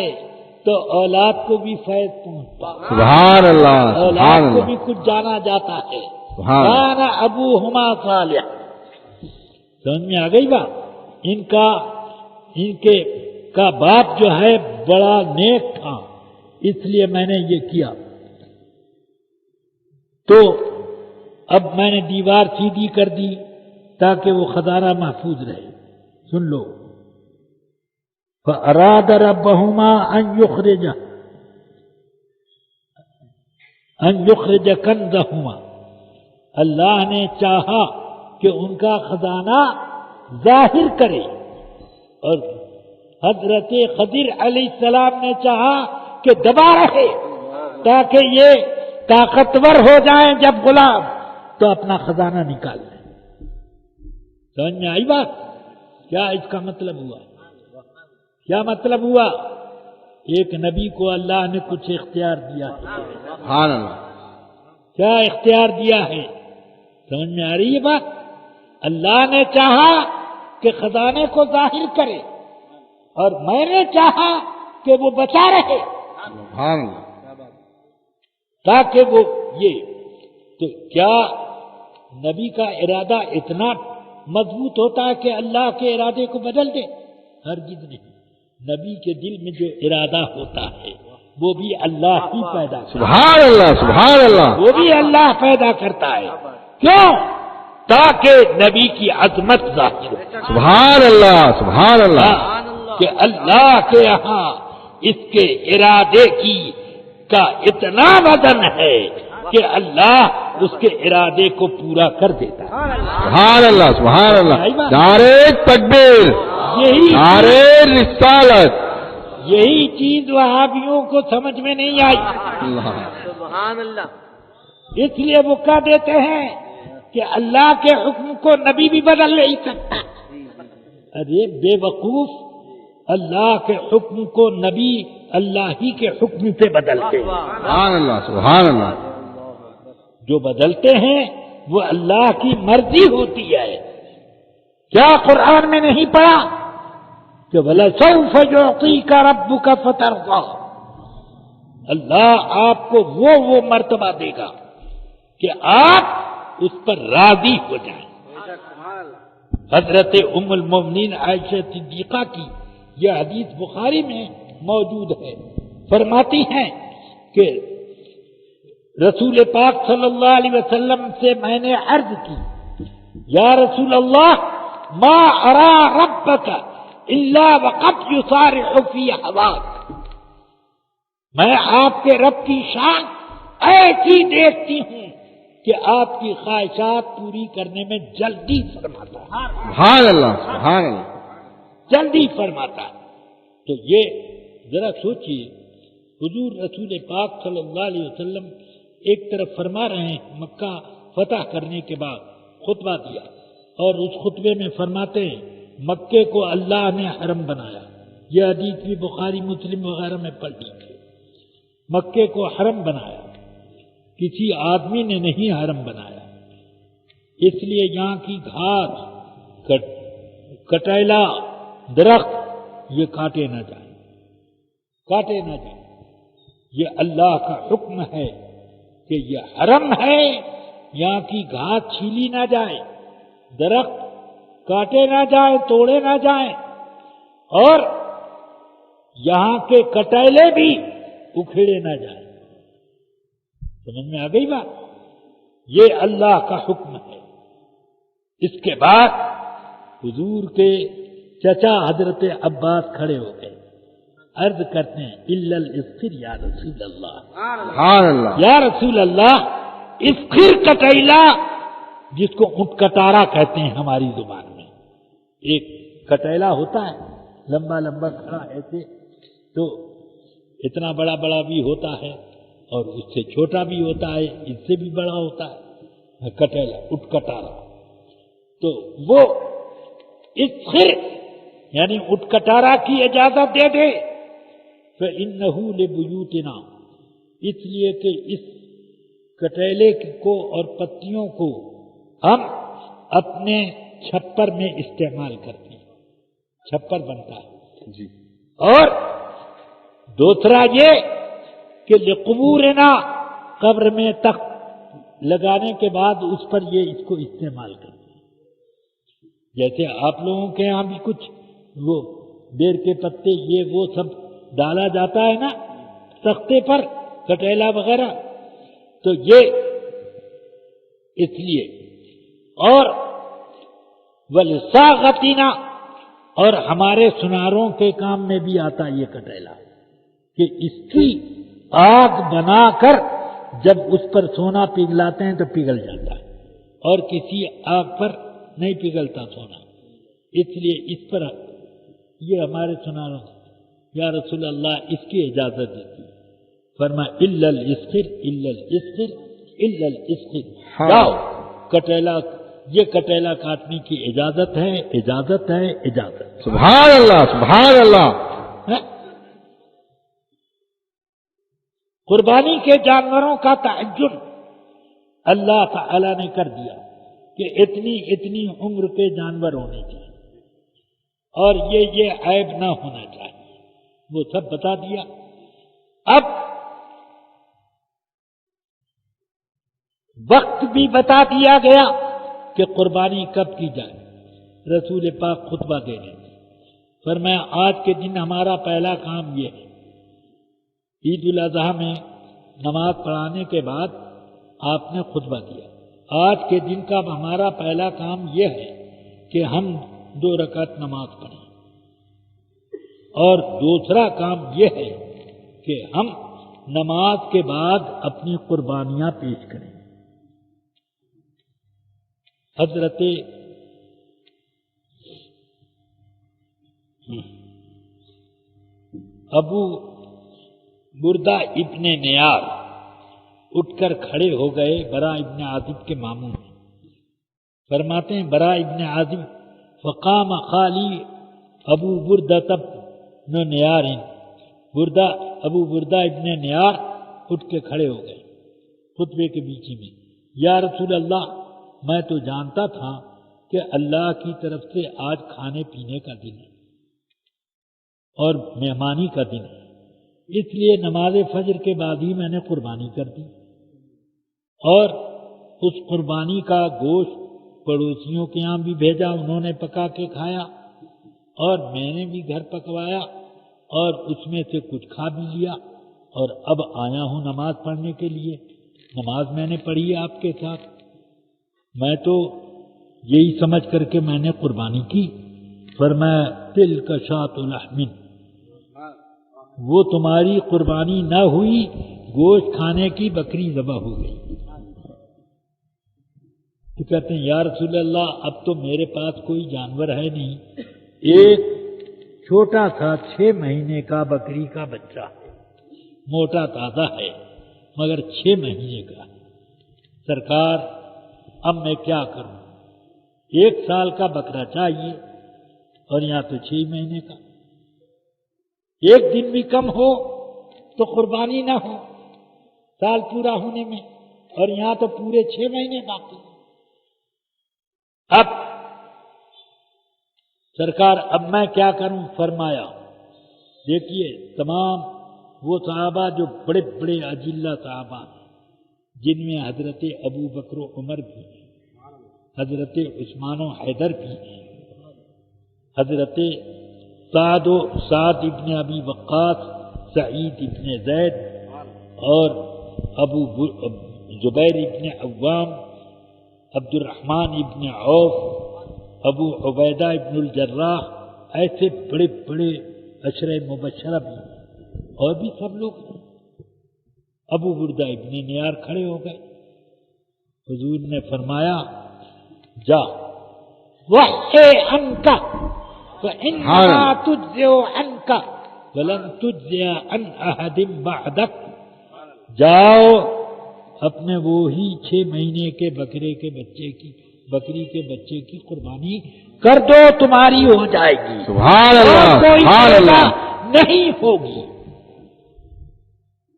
تو اولاد کو بھی فیض پہنچتا ہے، سبحان اللہ، سبحان اولاد کو اللہ، بھی کچھ جانا جاتا ہے۔ سبحان اللہ۔ کان ابوہما صالح، سمجھ میں آ گئی بات؟ ان کا باپ جو ہے بڑا نیک تھا، اس لیے میں نے یہ کیا۔ تو اب میں نے دیوار سیدھی کر دی تاکہ وہ خزانہ محفوظ رہے۔ سن لو، فَأَرَادَ رَبَّهُمَا أَن يُخْرِجَ كَنْزَهُمَا، اللہ نے چاہا کہ ان کا خزانہ ظاہر کرے، اور حضرت خضر علیہ السلام نے چاہا کہ دبا رہے تاکہ یہ طاقتور ہو جائیں جب غلام تو اپنا خزانہ نکال لیں۔ سمجھ میں آئی بات؟ کیا اس کا مطلب ہوا؟ کیا مطلب ہوا؟ ایک نبی کو اللہ نے کچھ اختیار دیا ہے۔ سبحان اللہ۔ کیا اختیار دیا ہے؟ سمجھ میں آ رہی ہے بات؟ اللہ نے چاہا کہ خزانے کو ظاہر کرے، اور میں نے چاہا کہ وہ بچا رہے، سبحان اللہ۔ تاکہ وہ یہ، تو کیا نبی کا ارادہ اتنا مضبوط ہوتا ہے کہ اللہ کے ارادے کو بدل دے؟ ہرگز نہیں۔ نبی کے دل میں جو ارادہ ہوتا ہے وہ بھی اللہ ہی پیدا کرتا ہے، سبحان اللہ، سبحان اللہ۔ وہ بھی اللہ پیدا کرتا ہے۔ کیوں؟ تاکہ نبی کی عظمت ظاہر ہو، سبحان اللہ، سبحان اللہ۔ کہ اللہ کے یہاں اس کے ارادے کا اتنا وزن ہے کہ اللہ اس کے ارادے کو پورا کر دیتا ہے۔ سبحان اللہ، سبحان اللہ۔ نعرہ تکبیر، نعرہ رسالت۔ یہی چیز وہابیوں کو سمجھ میں نہیں آئی، اللہ، سبحان اللہ۔ اس لیے وہ کہہ دیتے ہیں کہ اللہ کے حکم کو نبی بھی بدل نہیں سکتا۔ ارے بے وقوف، اللہ کے حکم کو نبی اللہ ہی کے حکم سے بدلتے ہیں۔ سبحان اللہ، سبحان اللہ۔ جو بدلتے ہیں وہ اللہ کی مرضی ہوتی ہے۔ کیا قرآن میں نہیں پڑھا کہ وَلَسَوْفَ يُعْطِيكَ رَبُّكَ فَتَرْضَىٰ، اللہ آپ کو وہ مرتبہ دے گا کہ آپ اس پر راضی ہو جائیں۔ حضرت ام المومنین عائشہ صدیقہ کی یہ حدیث بخاری میں موجود ہے، فرماتی ہیں کہ رسول پاک صلی اللہ علیہ وسلم سے میں نے عرض کی، یا رسول اللہ ما ارا ربک الا وقد یصارع فی ہواک، میں آپ کے رب کی شان ایسی دیکھتی ہوں کہ آپ کی خواہشات پوری کرنے میں جلدی فرماتا ہے، سبحان اللہ سبحان اللہ جلدی فرماتا ہے۔ تو یہ ذرا سوچئے، حضور رسول پاک صلی اللہ علیہ وسلم ایک طرف فرما رہے ہیں، مکہ فتح کرنے کے بعد خطبہ دیا، اور اس خطبے میں فرماتے ہیں مکے کو اللہ نے حرم بنایا۔ یہ حدیث بھی بخاری مسلم وغیرہ میں پڑھ لی ہے۔ مکے کو حرم بنایا، کسی آدمی نے نہیں حرم بنایا، اس لیے یہاں کی گھاس، کٹیلا، درخت یہ کاٹے نہ جائیں، کاٹے نہ جائیں۔ یہ اللہ کا حکم ہے کہ یہ حرم ہے، یہاں کی گھاس چھیلی نہ جائے، درخت کاٹے نہ جائیں، توڑے نہ جائیں، اور یہاں کے کٹیلے بھی اکھیڑے نہ جائیں۔ سمجھ میں آ گئی بات؟ یہ اللہ کا حکم ہے۔ اس کے بعد حضور کے چچا حضرت عباس کھڑے ہو گئے، عرض کرتے ہیں الا الاسخر یا رسول اللہ، سبحان اللہ یا رسول اللہ، اسخر کٹیلا جس کو اونٹ کٹارا کہتے ہیں ہماری زبان میں، ایک کٹیلا ہوتا ہے لمبا لمبا کھڑا ایسے، تو اتنا بڑا بڑا بھی ہوتا ہے اور اس سے چھوٹا بھی ہوتا ہے، اس سے بھی بڑا ہوتا ہے کٹیلا، اونٹ کٹارا۔ تو وہ اسخر یعنی اونٹ کٹارا کی اجازت دے دے، فإنہ لبیوتنا، اس لیے کہ اس کٹیلے کو اور پتیوں کو ہم اپنے چھپر میں استعمال کرتے ہیں، چھپر بنتا ہے جی۔ اور دوسرا یہ کہ لقبورنا، قبر میں تخت لگانے کے بعد اس پر یہ اس کو استعمال کرتے ہیں۔ جیسے آپ لوگوں کے یہاں بھی کچھ وہ بیر کے پتے یہ وہ سب ڈالا جاتا ہے نا تختے پر، کٹیلا وغیرہ، تو یہ اس لیے۔ اور ولساغتنا، اور ہمارے سناروں کے کام میں بھی آتا یہ کٹیلا، کہ اس کی آگ بنا کر جب اس پر سونا پگھلاتے ہیں تو پگھل جاتا ہے، اور کسی آگ پر نہیں پگھلتا سونا، اس لیے اس پر یہ ہمارے سناروں یا رسول اللہ اس کی اجازت دیتی۔ فرمایا الا الاسخر الا الاسخر الا الاسخر، جاؤ کٹیلا، یہ کٹیلا کاٹنے کی اجازت ہے، اجازت ہے، اجازت۔ سبحان اللہ سبحان اللہ قربانی کے جانوروں کا تعین اللہ تعالی نے کر دیا کہ اتنی اتنی عمر کے جانور ہونے چاہیے اور یہ عیب نہ ہونا چاہیے، وہ سب بتا دیا۔ اب وقت بھی بتا دیا گیا کہ قربانی کب کی جائے۔ رسول پاک خطبہ دے رہے تھے، فرمایا آج کے دن ہمارا پہلا کام یہ ہے، عید الاضحیٰ میں نماز پڑھانے کے بعد آپ نے خطبہ دیا، آج کے دن کا ہمارا پہلا کام یہ ہے کہ ہم 2 رکعت نماز پڑھیں، اور دوسرا کام یہ ہے کہ ہم نماز کے بعد اپنی قربانیاں پیش کریں۔ حضرت ابو بردہ ابن نیار اٹھ کر کھڑے ہو گئے، برا ابن عازب کے ماموں ہیں، فرماتے ہیں برا ابن عازب فقام خالی ابو بردہ ابن نیار، ابو بردہ ابن نیار اٹھ کے کھڑے ہو گئے خطبے کے بیچ میں، یا رسول اللہ میں تو جانتا تھا کہ اللہ کی طرف سے آج کھانے پینے کا دن ہے اور مہمانی کا دن ہے، اس لیے نماز فجر کے بعد ہی میں نے قربانی کر دی، اور اس قربانی کا گوشت پڑوسیوں کے یہاں بھی بھیجا، انہوں نے پکا کے کھایا، اور میں نے بھی گھر پکوایا اور اس میں سے کچھ کھا بھی لیا، اور اب آیا ہوں نماز پڑھنے کے لیے، نماز میں نے پڑھی ہے آپ کے ساتھ، میں تو یہی سمجھ کر کے میں نے قربانی کی فرمایا تلک شاۃ لحم، وہ تمہاری قربانی نہ ہوئی، گوشت کھانے کی بکری ذبح ہو گئی۔ تو کہتے ہیں یا رسول اللہ اب تو میرے پاس کوئی جانور ہے نہیں، ایک چھوٹا سا 6 مہینے کا بکری کا بچہ ہے، موٹا تازہ ہے مگر 6 مہینے کا۔ سرکار اب میں کیا کروں، 1 سال کا بکرا چاہیے اور یہاں تو 6 مہینے کا، 1 دن بھی کم ہو تو قربانی نہ ہو سال پورا ہونے میں، اور یہاں تو پورے 6 مہینے باقی۔ اب سرکار اب میں کیا کروں؟ فرمایا دیکھیے تمام وہ صحابہ جو بڑے بڑے اجلہ صحابہ ہیں، جن میں حضرت ابو بکر و عمر بھی ہیں، حضرت عثمان و حیدر بھی ہیں، حضرت سعد ابن ابی وقاص، سعید ابن زید اور زبیر ابن عوام، عبد الرحمن ابن عوف، ابو عبیدہ ابن الجراح، ایسے بڑے بڑے عشرہ مبشرہ بھی ہیں، اور بھی سب لوگ ہیں۔ ابو بردہ ابن نیار کھڑے ہو گئے، حضور نے فرمایا جا وحی عنک فإنما تجزئ عنک ولن تجزئ عن احد بعدک، جاؤ اپنے وہی 6 مہینے کے بکری کے بچے کی قربانی کر دو، تمہاری ہو جائے گی، سبحان اللہ، اور کوئی سبحان اللہ۔ نہیں ہوگی۔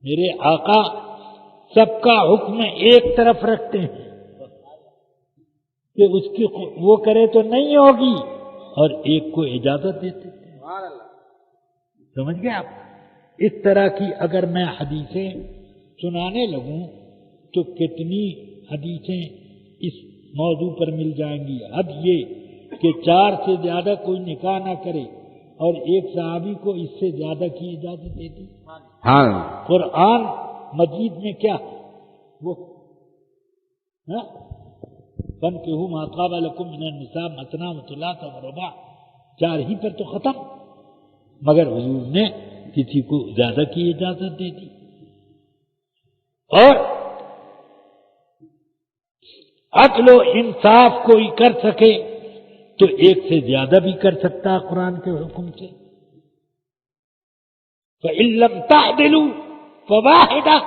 میرے آقا سب کا حکم ایک طرف رکھتے ہیں کہ اس کی وہ کرے تو نہیں ہوگی، اور ایک کو اجازت دیتے ہیں۔ سمجھ گئے آپ؟ اس طرح کی اگر میں حدیثیں سنانے لگوں تو کتنی حدیثیں اس موضوع پر مل جائیں گی۔ اب یہ کہ 4 سے زیادہ کوئی نکاح نہ کرے، اور ایک صحابی کو اس سے زیادہ کی اجازت دیتی۔ قرآن مجید میں کیا وہ فَانكِحُوا مَا طَابَ لَكُم مِّنَ النِّسَاءِ مَثْنَىٰ وَثُلَاثَ وَرُبَاعَ، 4 ہی پر تو ختم، مگر حضور نے کسی کو زیادہ کی اجازت دے دی۔ اور عدل و انصاف کوئی کر سکے تو 1 سے زیادہ بھی کر سکتا ہے قرآن کے حکم سے۔ فَإِن لَّمْ تَعْدِلُوا فَوَاحِدَةٌ،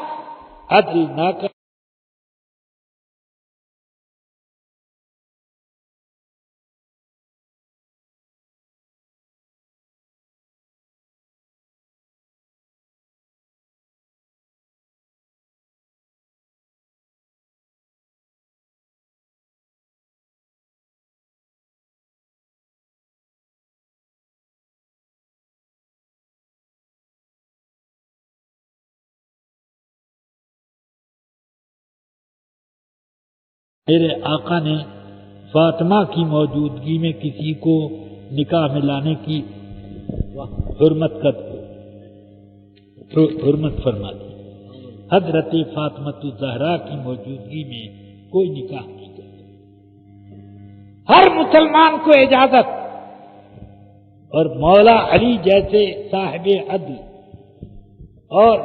عدل نہ کر میرے آقا نے فاطمہ کی موجودگی میں کسی کو نکاح میں لانے کی حرمت فرما دی۔ حضرت فاطمہ الزہرا کی موجودگی میں کوئی نکاح نہیں کرتا، ہر مسلمان کو اجازت، اور مولا علی جیسے صاحب عدل اور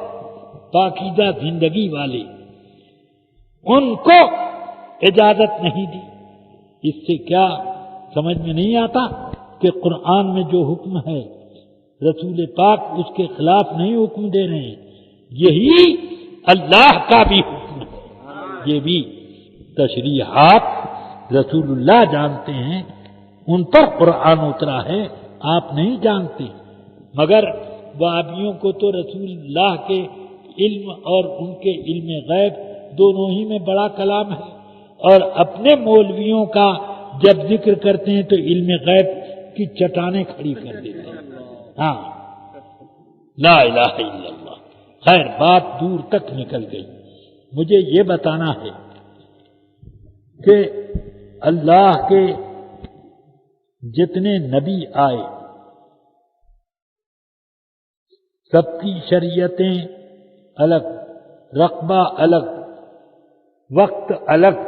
پاکیزہ زندگی والے ان کو اجازت نہیں دی۔ اس سے کیا سمجھ میں نہیں آتا کہ قرآن میں جو حکم ہے رسول پاک اس کے خلاف نہیں حکم دے رہے ہیں، یہی اللہ کا بھی حکم ہے۔ یہ بھی تشریحات رسول اللہ جانتے ہیں، ان پر قرآن اترا ہے، آپ نہیں جانتے، مگر وہابیوں کو تو رسول اللہ کے علم اور ان کے علم غیب دونوں ہی میں بڑا کلام ہے، اور اپنے مولویوں کا جب ذکر کرتے ہیں تو علم غیب کی چٹانیں کھڑی کر دیتے ہیں۔ ہاں، لا الہ الا اللہ۔ خیر، بات دور تک نکل گئی۔ مجھے یہ بتانا ہے کہ اللہ کے جتنے نبی آئے سب کی شریعتیں الگ، رقبہ الگ، وقت الگ،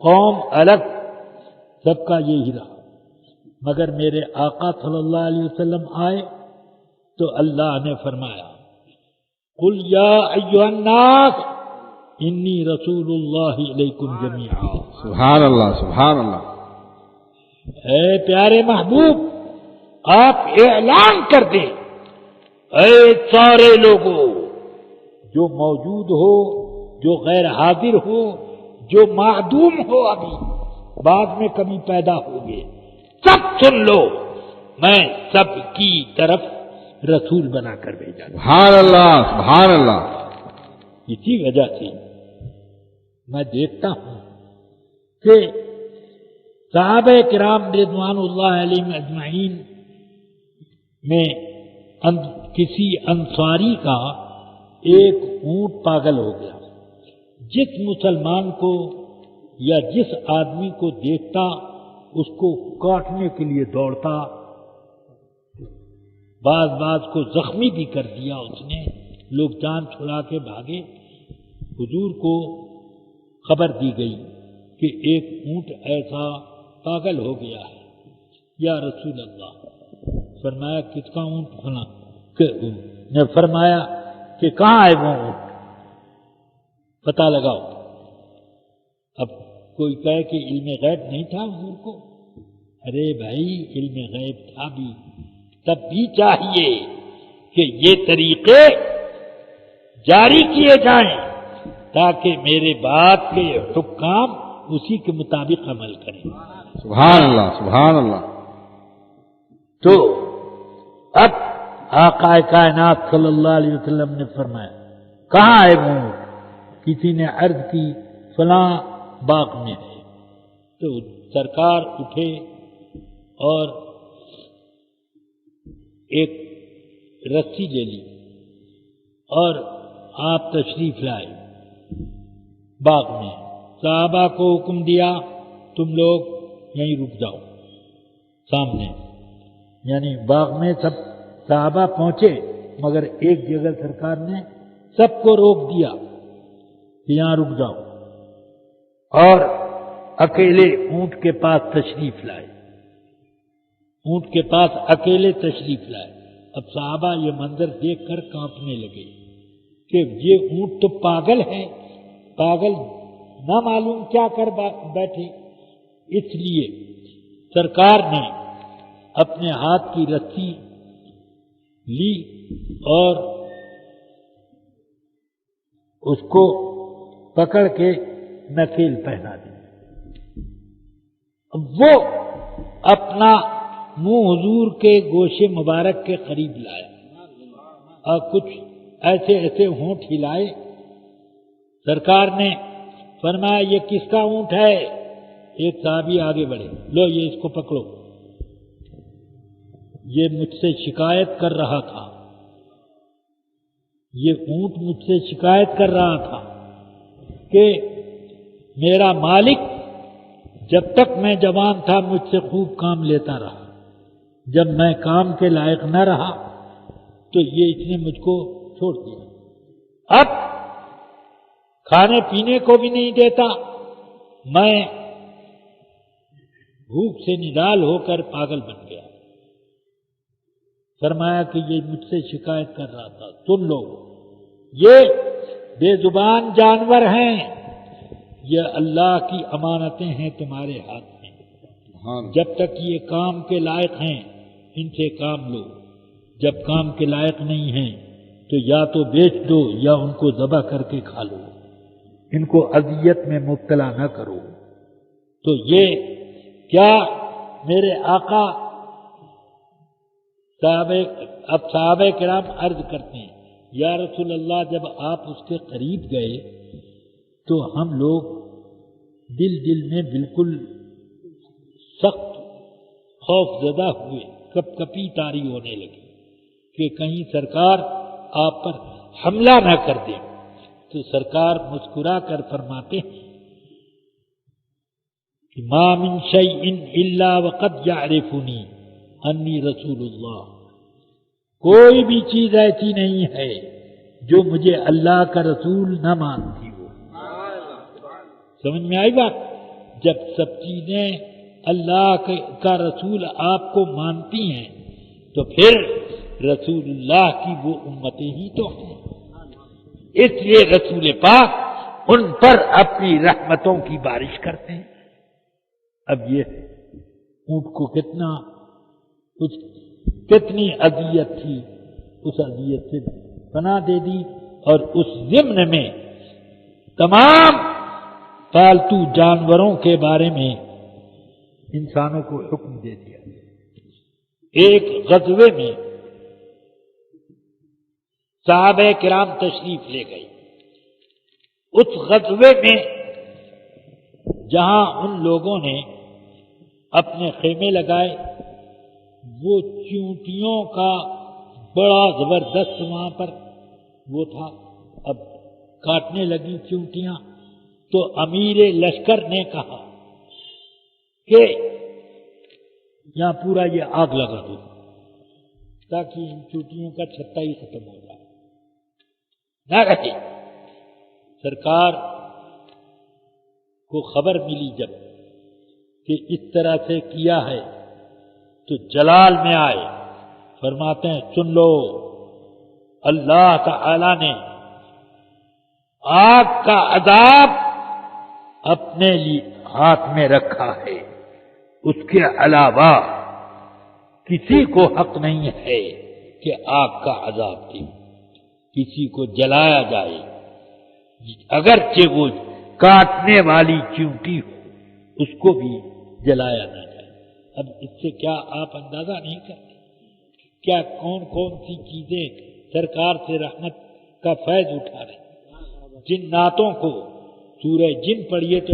قوم الگ، سب کا یہی رہا۔ مگر میرے آقا صلی اللہ علیہ وسلم آئے تو اللہ نے فرمایا قل یا ایھا الناس انی رسول اللہ الیکم جمیعا. سبحان اللہ سبحان اللہ. اے پیارے محبوب آپ اعلان کر دیں اے سارے لوگوں جو موجود ہو جو غیر حاضر ہو جو معدوم ہو ابھی بعد میں کمی پیدا ہوگی سب سن لو میں سب کی طرف رسول بنا کر بھیجا. سبحان اللہ سبحان اللہ. اسی وجہ سے میں دیکھتا ہوں کہ صحابہ کرام رضوان اللہ علیہم اجمعین میں کسی انصاری کا ایک اونٹ پاگل ہو گیا. جس مسلمان کو یا جس آدمی کو دیکھتا اس کو کاٹنے کے لیے دوڑتا، بعض کو زخمی بھی کر دیا اس نے. لوگ جان چھڑا کے بھاگے. حضور کو خبر دی گئی کہ ایک اونٹ ایسا پاگل ہو گیا ہے. یا رسول اللہ، فرمایا کس کا اونٹ ہونا؟ نے فرمایا کہ کہاں ہے وہ اونٹ، پتہ لگاؤ. اب کوئی کہے کہ علم غیب نہیں تھا حضور کو. ارے بھائی علم غیب تھا بھی، تب بھی چاہیے کہ یہ طریقے جاری کیے جائیں تاکہ میرے بات کے حکام اسی کے مطابق عمل کریں. سبحان اللہ سبحان اللہ. تو اب آقا کائنات صلی اللہ علیہ وسلم نے فرمایا کہاں ہے وہ اونٹ؟ کسی نے عرض کی فلاں باغ میں ہے. تو سرکار اٹھے اور ایک رسی لے لی اور آپ تشریف لائے باغ میں. صحابہ کو حکم دیا تم لوگ یہیں رک جاؤ سامنے. یعنی باغ میں سب صحابہ پہنچے مگر ایک جگہ سرکار نے سب کو روک دیا کہ یہاں رک جاؤ اور اکیلے اونٹ کے پاس تشریف لائے. اونٹ کے پاس اکیلے تشریف لائے. اب صحابہ یہ منظر دیکھ کر کانپنے لگے کہ یہ اونٹ تو پاگل ہے، پاگل نہ معلوم کیا کر بیٹھے. اس لیے سرکار نے اپنے ہاتھ کی رسی لی اور اس کو پکڑ کے نکیل پہنا دی. وہ اپنا منہ حضور کے گوشے مبارک کے قریب لایا اور کچھ ایسے ہونٹ ہلائے. سرکار نے فرمایا یہ کس کا اونٹ ہے؟ ایک صحابی آگے بڑھے، لو یہ اس کو پکڑو، یہ مجھ سے شکایت کر رہا تھا، یہ اونٹ مجھ سے شکایت کر رہا تھا کہ میرا مالک جب تک میں جوان تھا مجھ سے خوب کام لیتا رہا، جب میں کام کے لائق نہ رہا تو یہ اس نے مجھ کو چھوڑ دیا، اب کھانے پینے کو بھی نہیں دیتا، میں بھوک سے نڈال ہو کر پاگل بن گیا. فرمایا کہ یہ مجھ سے شکایت کر رہا تھا. سن لو یہ بے زبان جانور ہیں، یہ اللہ کی امانتیں ہیں تمہارے ہاتھ میں. جب تک یہ کام کے لائق ہیں ان سے کام لو، جب کام کے لائق نہیں ہیں تو یا تو بیچ دو یا ان کو ذبح کر کے کھا لو، ان کو اذیت میں مبتلا نہ کرو. تو یہ کیا میرے آقا صحابہ کرام عرض کرتے ہیں یا رسول اللہ جب آپ اس کے قریب گئے تو ہم لوگ دل میں بالکل سخت خوف زدہ ہوئے، کپ کپی طاری ہونے لگی کہ کہیں سرکار آپ پر حملہ نہ کر دے. تو سرکار مسکرا کر فرماتے ہیں کہ ما من شیء الا وقد یعرفنی انی رسول اللہ. کوئی بھی چیز ایسی نہیں ہے جو مجھے اللہ کا رسول نہ مانتی ہو. سمجھ میں آئی بات؟ جب سب چیزیں اللہ کا رسول آپ کو مانتی ہیں تو پھر رسول اللہ کی وہ امتیں ہی تو ہیں۔ اس لیے رسول پاک ان پر اپنی رحمتوں کی بارش کرتے ہیں۔ اب یہ اونٹ کو کتنی اذیت تھی، اس اذیت سے پناہ دے دی، اور اس ضمن میں تمام پالتو جانوروں کے بارے میں انسانوں کو حکم دے دیا۔ ایک غزوے میں صحابہ کرام تشریف لے گئے۔ اس غزوے میں جہاں ان لوگوں نے اپنے خیمے لگائے، وہ چیونٹیوں کا بڑا زبردست وہاں پر وہ تھا، اب کاٹنے لگی چیونٹیاں، تو امیر لشکر نے کہا کہ یہاں پورا یہ آگ لگا دو تاکہ ان چیونٹیوں کا چھتا ہی ختم ہو جائے، نہ رہے۔ سرکار کو خبر ملی جب کہ اس طرح سے کیا ہے تو جلال میں آئے، فرماتے ہیں سن لو، اللہ تعالی نے آگ کا عذاب اپنے لیے ہاتھ میں رکھا ہے، اس کے علاوہ کسی کو حق نہیں ہے کہ آگ کا عذاب دے، کسی کو جلایا جائے، اگرچہ وہ کاٹنے والی چیونٹی ہو، اس کو بھی جلایا نہ جائے۔ اب اس سے کیا آپ اندازہ نہیں کرتے کیا کون کون سی چیزیں سرکار سے رحمت کا فیض اٹھا رہے ہیں۔ جناتوں کو سورہ جن پڑھیے تو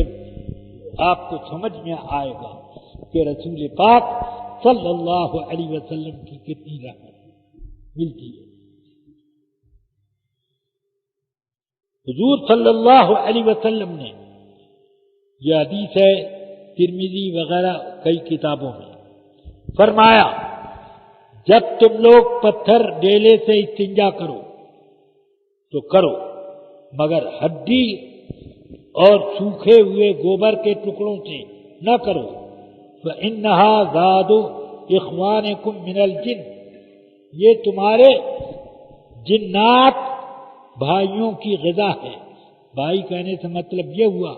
آپ کو سمجھ میں آئے گا کہ رسول پاک صلی اللہ علیہ وسلم کی کتنی رحمت ملتی ہے۔ حضور صلی اللہ علیہ وسلم نے، یہ حدیث ہے ترمذی وغیرہ کئی کتابوں میں، فرمایا جب تم لوگ پتھر ڈیلے سے استنجا کرو تو کرو، مگر ہڈی اور سوکھے ہوئے گوبر کے ٹکڑوں سے نہ کرو، فإنها زاد اخوانکم من الجن، یہ تمہارے جنات بھائیوں کی غذا ہے۔ بھائی کہنے سے مطلب یہ ہوا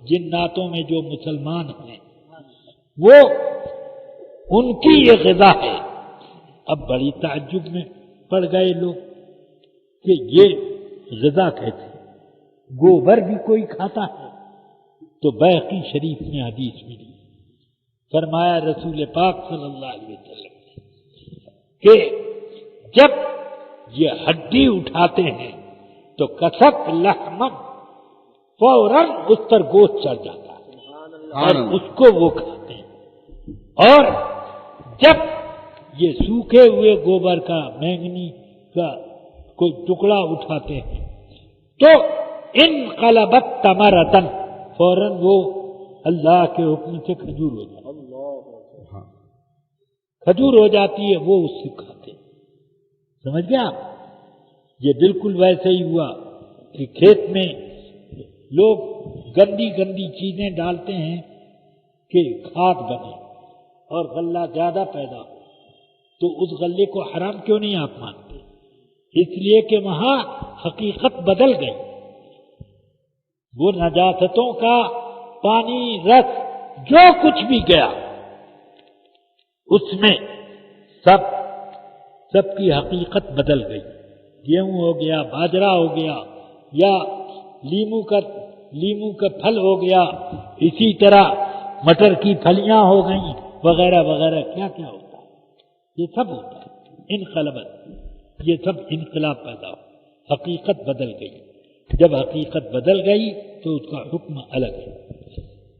جناتوں میں جو مسلمان ہیں وہ ان کی یہ غذا ہے۔ اب بڑی تعجب میں پڑ گئے لوگ کہ یہ غذا کیسے، گوبر بھی کوئی کھاتا ہے؟ تو بیہقی شریف میں حدیث ملی، فرمایا رسول پاک صلی اللہ علیہ وسلم کہ جب یہ ہڈی اٹھاتے ہیں تو کسک لحم، فوراً اس پر گوشت چڑھ جاتا ہے اور اس کو وہ کھاتے ہیں، اور جب یہ سوکھے ہوئے گوبر کا مینگنی کا کوئی ٹکڑا اٹھاتے ہیں تو انقلبت تمرتن، فوراً وہ اللہ کے حکم سے کھجور ہو جاتی ہے، کھجور ہو جاتی ہے، وہ اس سے کھاتے ہیں۔ سمجھ گیا آپ؟ یہ بالکل ویسے ہی ہوا کہ کھیت میں لوگ گندی گندی چیزیں ڈالتے ہیں کہ کھاد بنے اور غلہ زیادہ پیدا ہو، تو اس غلے کو حرام کیوں نہیں آپ مانتے؟ اس لیے کہ وہاں حقیقت بدل گئی، وہ نجاستوں کا پانی، رس، جو کچھ بھی گیا اس میں سب کی حقیقت بدل گئی۔ گیہوں ہو گیا، باجرہ ہو گیا، یا لیمو کا پھل ہو گیا، اسی طرح مٹر کی پھلیاں ہو گئیں وغیرہ وغیرہ، کیا کیا ہوتا ہے، یہ سب ہوتا ہے انقلابت، یہ سب انقلاب پیدا ہو، حقیقت بدل گئی۔ جب حقیقت بدل گئی تو اس کا حکم الگ ہے۔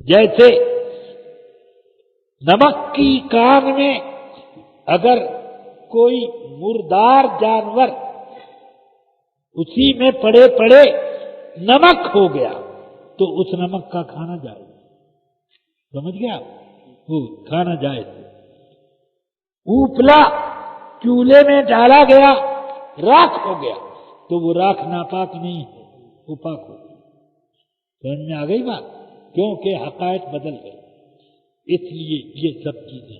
جیسے نمک کی کان میں اگر کوئی مردار جانور اسی میں پڑے پڑے نمک ہو گیا تو اس نمک کا کھانا جائز، سمجھ گیا؟ وہ کھانا جائز۔ اوپلا چولہے میں ڈالا گیا، راکھ ہو گیا تو وہ راکھ ناپاک نہیں ہے، وہ پاک ہو گئی۔ سمجھ میں آ گئی بات؟ کیونکہ حقائق بدل گئی۔ اس لیے یہ سب چیزیں.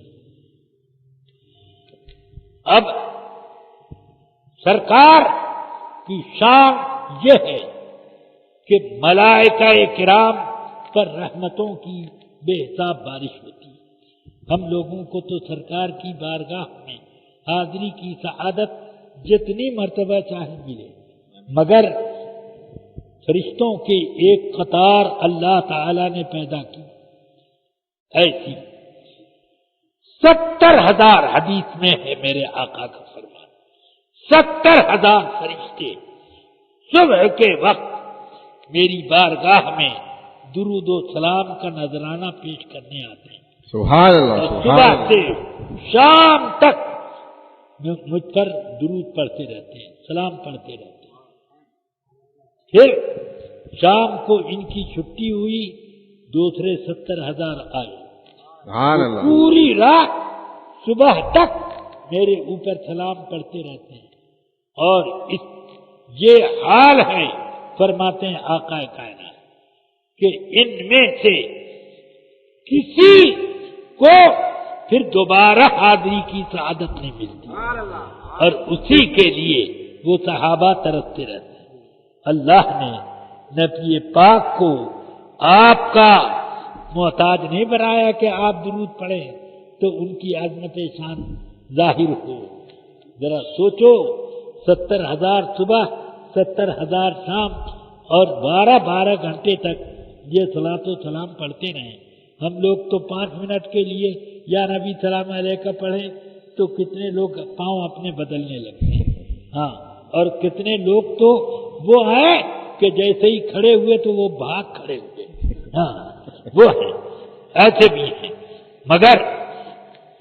اب سرکار کی شان یہ ہے کہ ملائکہ کرام پر رحمتوں کی بے حساب بارش ہوتی. ہم لوگوں کو تو سرکار کی بارگاہ میں حاضری کی سعادت جتنی مرتبہ چاہے ملے، مگر فرشتوں کے ایک قطار اللہ تعالی نے پیدا کی ایسی 70,000 حدیث میں ہے میرے آقا کا فرمان. 70,000 فرشتے صبح کے وقت میری بارگاہ میں درود و سلام کا نذرانہ پیش کرنے آتے ہیں. سبحان اللہ اور سبحان صبح اللہ سے شام تک مجھ پر درود پڑھتے رہتے ہیں، سلام پڑھتے رہتے ہیں. پھر شام کو ان کی چھٹی ہوئی، دوسرے 70,000 آئے. سبحان اللہ پوری رات صبح تک میرے اوپر سلام پڑھتے رہتے ہیں. اور یہ حال ہے، فرماتے ہیں آقا کائنات، کہ ان میں سے کسی کو پھر دوبارہ حاضری کی سعادت نہیں ملتی، اور اسی کے لیے وہ صحابہ ترستے رہتے ہیں. اللہ نے نبی پاک کو آپ کا محتاج نہیں بنایا کہ آپ درود پڑھیں تو ان کی عظمت شان ظاہر ہو. ذرا سوچو، 70,000 صبح، 70,000 شام، اور 12 گھنٹے تک یہ صلاۃ و سلام پڑھتے رہیں. ہم لوگ تو 5 منٹ کے لیے یا نبی سلام علیکہ پڑھیں تو کتنے لوگ پاؤں اپنے بدلنے لگتے ہیں. ہاں، اور کتنے لوگ تو وہ ہیں کہ جیسے ہی کھڑے ہوئے تو وہ بھاگ کھڑے ہوئے. ہاں وہ ہے، ایسے بھی ہیں. مگر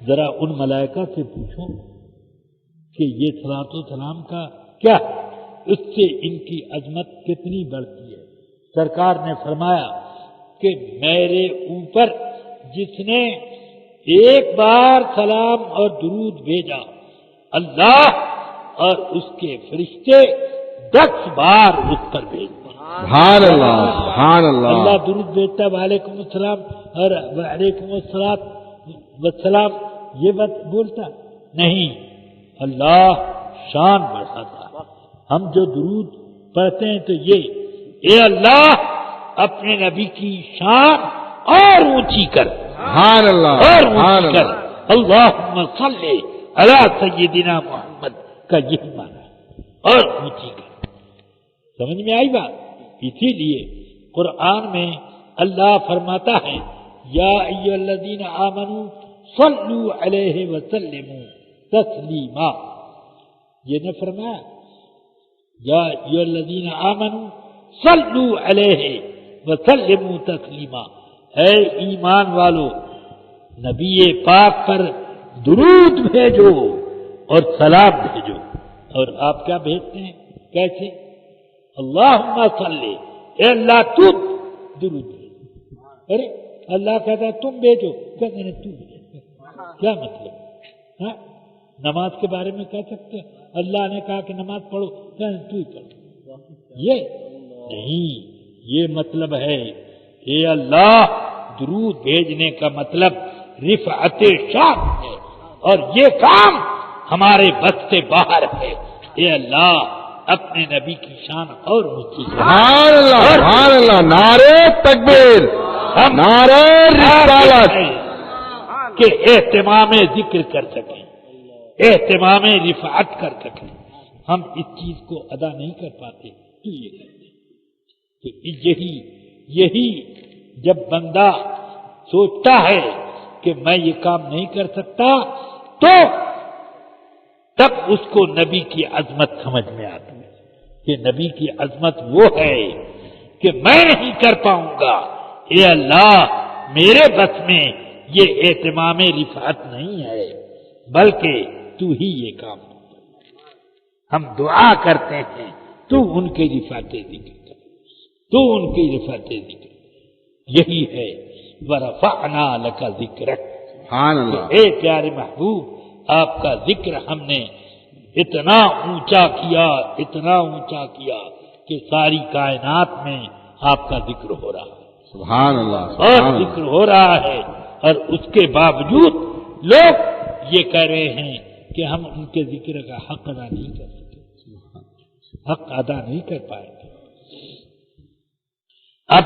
ذرا ان ملائکہ سے پوچھو کہ یہ صلاۃ و سلام کا کیا ہے، اس سے ان کی عظمت کتنی بڑھتی ہے. سرکار نے فرمایا کہ میرے اوپر جس نے ایک بار سلام اور درود بھیجا، اللہ اور اس کے فرشتے 10 بار اس پر بھیجتے ہیں. سبحان اللہ سبحان اللہ اللہ درود بھیجتا ہے، وعلیکم السلام اور وعلیکم السلام یہ بات بولتا نہیں، اللہ شان بڑھاتا. ہم جو درود پڑھتے ہیں تو یہ، اے اللہ اپنے نبی کی شان اور اونچی کر، سبحان اللہ اور سبحان اونچی کر. اللہ اللہم صلی علی سیدنا محمد کا یہی معنی ہے، اور اونچی کر. سمجھ میں آئی بات؟ اسی لیے قرآن میں اللہ فرماتا ہے یا ایھا الذین آمنوا صلوا علیہ وسلموا تسلیما. یہ نہ فرمایا یا ایھا الذین آمنوا صلوا علیہ وسلموا تسلیما، اے ایمان والو نبی پاک پر درود بھیجو اور سلام بھیجو. اور آپ کیا بھیجتے ہیں؟ کیسے؟ اللہم صلی، اے اللہ تو درود بھیج. ارے اللہ کہتا ہے تم بھیجو، کہتے ہیں تو بھیج. کیا مطلب؟ ہاں، نماز کے بارے میں کہہ سکتے ہیں اللہ نے کہا کہ نماز پڑھو، کہتے ہیں تو ہی پڑھو. یہ نہیں، یہ مطلب ہے اے اللہ درود بھیجنے کا مطلب رفعت شان ہے، اور یہ کام ہمارے بس سے باہر ہے. اے اللہ اپنے نبی کی شان اور اونچی کر. سبحان اللہ سبحان اللہ نعرہ تکبیر نعرہ رسالت کہ اہتمام ذکر کر سکیں، اہتمام رفعت کر سکیں. ہم اس چیز کو ادا نہیں کر پاتے تو یہ کرتے. تو یہی جب بندہ سوچتا ہے کہ میں یہ کام نہیں کر سکتا تو تب اس کو نبی کی عظمت سمجھ میں آتی ہے کہ نبی کی عظمت وہ ہے کہ میں نہیں کر پاؤں گا، اے اللہ میرے بس میں یہ اہتمام رفعت نہیں ہے، بلکہ تو ہی یہ کام. ہم دعا کرتے ہیں تو ان کی رفعت ذکر کر، تو ان کی رفعت ذکر. یہی ہے ورفعنا لک ذکرک. سبحان اللہ اے پیارے محبوب آپ کا ذکر ہم نے اتنا اونچا کیا کہ ساری کائنات میں آپ کا ذکر ہو رہا ہے. سبحان اللہ اور ذکر ہو رہا ہے اور اس کے باوجود لوگ یہ کہہ رہے ہیں کہ ہم ان کے ذکر کا حق ادا نہیں کر سکے، حق ادا نہیں کر پائیں گے۔ اب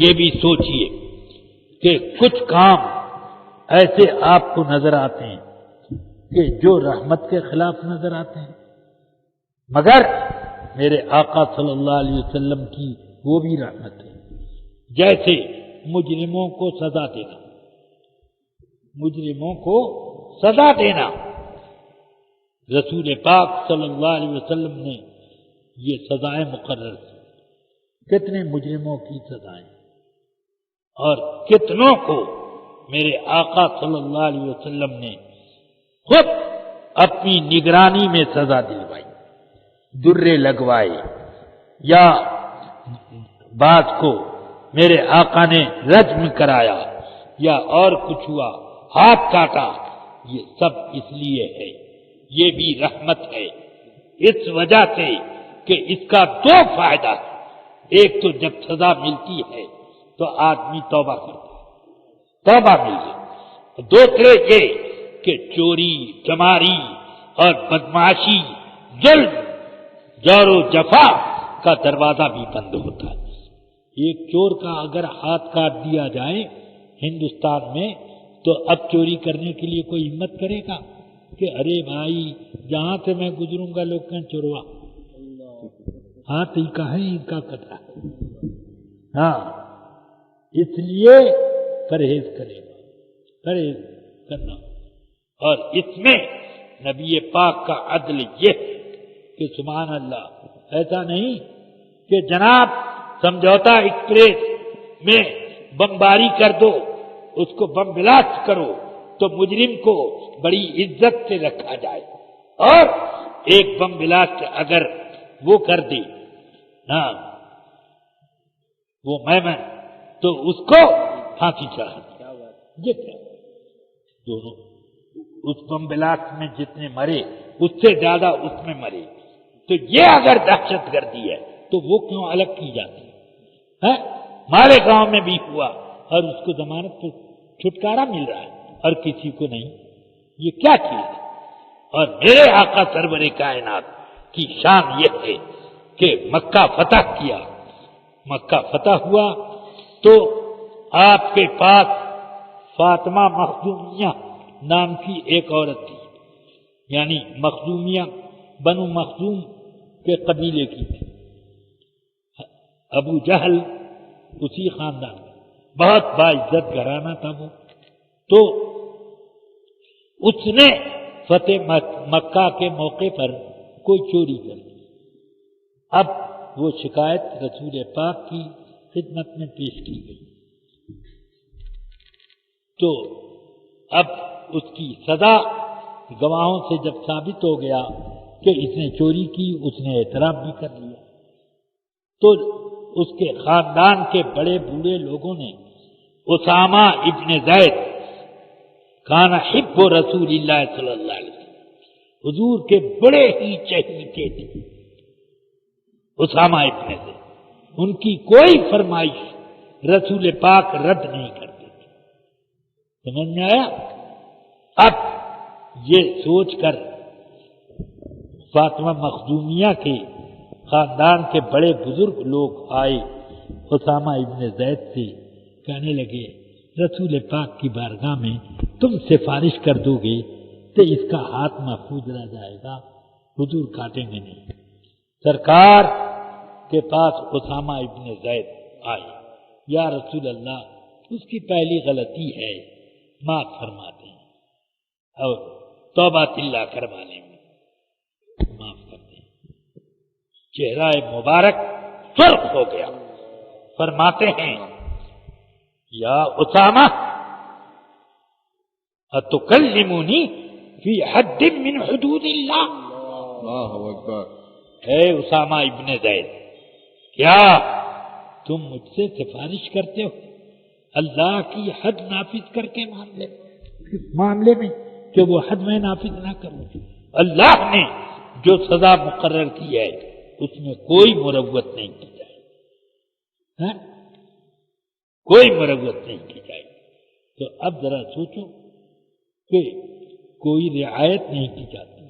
یہ بھی سوچئے کہ کچھ کام ایسے آپ کو نظر آتے ہیں کہ جو رحمت کے خلاف نظر آتے ہیں، مگر میرے آقا صلی اللہ علیہ وسلم کی وہ بھی رحمت ہے، جیسے مجرموں کو سزا دینا، مجرموں کو سزا دینا۔ رسول پاک صلی اللہ علیہ وسلم نے یہ سزائیں مقرر کی، کتنے مجرموں کی سزائیں، اور کتنوں کو میرے آقا صلی اللہ علیہ وسلم نے خود اپنی نگرانی میں سزا دلوائی، درے لگوائے، یا بعض کو میرے آقا نے رجم کرایا، یا اور کچھ ہوا، ہاتھ کاٹا۔ یہ سب اس لیے ہے، یہ بھی رحمت ہے، اس وجہ سے کہ اس کا دو فائدہ ہے۔ ایک تو جب سزا ملتی ہے تو آدمی توبہ کرتا ہے، توبہ مل گئی۔ دوسرے یہ کہ چوری، چماری اور بدمعاشی، ظلم، جور و جفا کا دروازہ بھی بند ہوتا ہے۔ ایک چور کا اگر ہاتھ کاٹ دیا جائے ہندوستان میں تو اب چوری کرنے کے لیے کوئی ہمت کرے گا کہ ارے بھائی جہاں سے میں گزروں گا لوگ کہیں چوروا، ہاتھ ہی کا ہے، ان کا کٹا ہے۔ ہاں، اس لیے پرہیز کرے گا، پرہیز کرنا۔ اور اس میں نبی پاک کا عدل یہ ہے کہ سبحان اللہ، ایسا نہیں کہ جناب سمجھوتا ایکسپریس میں بمباری کر دو، اس کو بم بلاسٹ کرو تو مجرم کو بڑی عزت سے رکھا جائے، اور ایک بم بلاسٹ اگر وہ کر دے ہاں وہ میمن تو اس کو پھانسی چڑھا دے۔ یہ کیا دونوں اس بم بلاسٹ میں جتنے مرے اس سے زیادہ اس میں مرے، تو یہ اگر دہشت گردی ہے تو وہ کیوں الگ کی جاتی ہے؟ ہمارے گاؤں میں بھی ہوا اور اس کو ضمانت پہ چھٹکارا مل رہا ہے اور کسی کو نہیں، یہ کیا چیز ہے؟ اور میرے آقا سرور کائنات کی شان یہ ہے کہ مکہ فتح کیا، مکہ فتح ہوا تو آپ کے پاس فاطمہ مخزومیہ نام کی ایک عورت تھی، یعنی مخزومیہ بنو مخزوم کے قبیلے کی تھی، ابو جہل اسی خاندان میں، بہت باعزت گھرانہ تھا وہ، تو اس نے فتح مکہ کے موقع پر کوئی چوری کر دی۔ اب وہ شکایت رسول پاک کی خدمت میں پیش کی گئی، تو اب اس کی سزا گواہوں سے جب ثابت ہو گیا کہ اس نے چوری کی، اس نے اعتراف بھی کر لیا، تو اس کے خاندان کے بڑے بوڑھے لوگوں نے اسامہ ابن زید کان حب رسول اللہ صلی اللہ علیہ وسلم، حضور کے بڑے ہی چہیتے تھے اسامہ ابن زید، ان کی کوئی فرمائش رسول پاک رد نہیں کرتے تھے۔ سمجھ میں آیا؟ اب یہ سوچ کر فاطمہ مخزومیہ کے خاندان کے بڑے بزرگ لوگ آئے اسامہ ابن زید سے، کہنے لگے رسول پاک کی بارگاہ میں تم سفارش کر دو گے تو اس کا ہاتھ محفوظ رہ جائے گا، حضور کاٹیں گے نہیں۔ سرکار کے پاس اسامہ ابن زید آئے، یا رسول اللہ اس کی پہلی غلطی ہے، معاف فرما دیں اور توبہ اللہ کروانے میں معاف کر دیں۔ چہرہ مبارک سرخ ہو گیا، فرماتے ہیں یا اسامہ اتکلمونی فی حد من حدود اللہ، اللہ اکبر، اے اسامہ ابن زید، کیا تم مجھ سے سفارش کرتے ہو اللہ کی حد نافذ کر کے معاملے میں کہ وہ حد میں نافذ نہ کروں؟ اللہ نے جو سزا مقرر کی ہے اس میں کوئی مروت نہیں کی جائے، کوئی مروت نہیں کی جائے۔ تو اب ذرا سوچو کہ کوئی رعایت نہیں کی جاتی.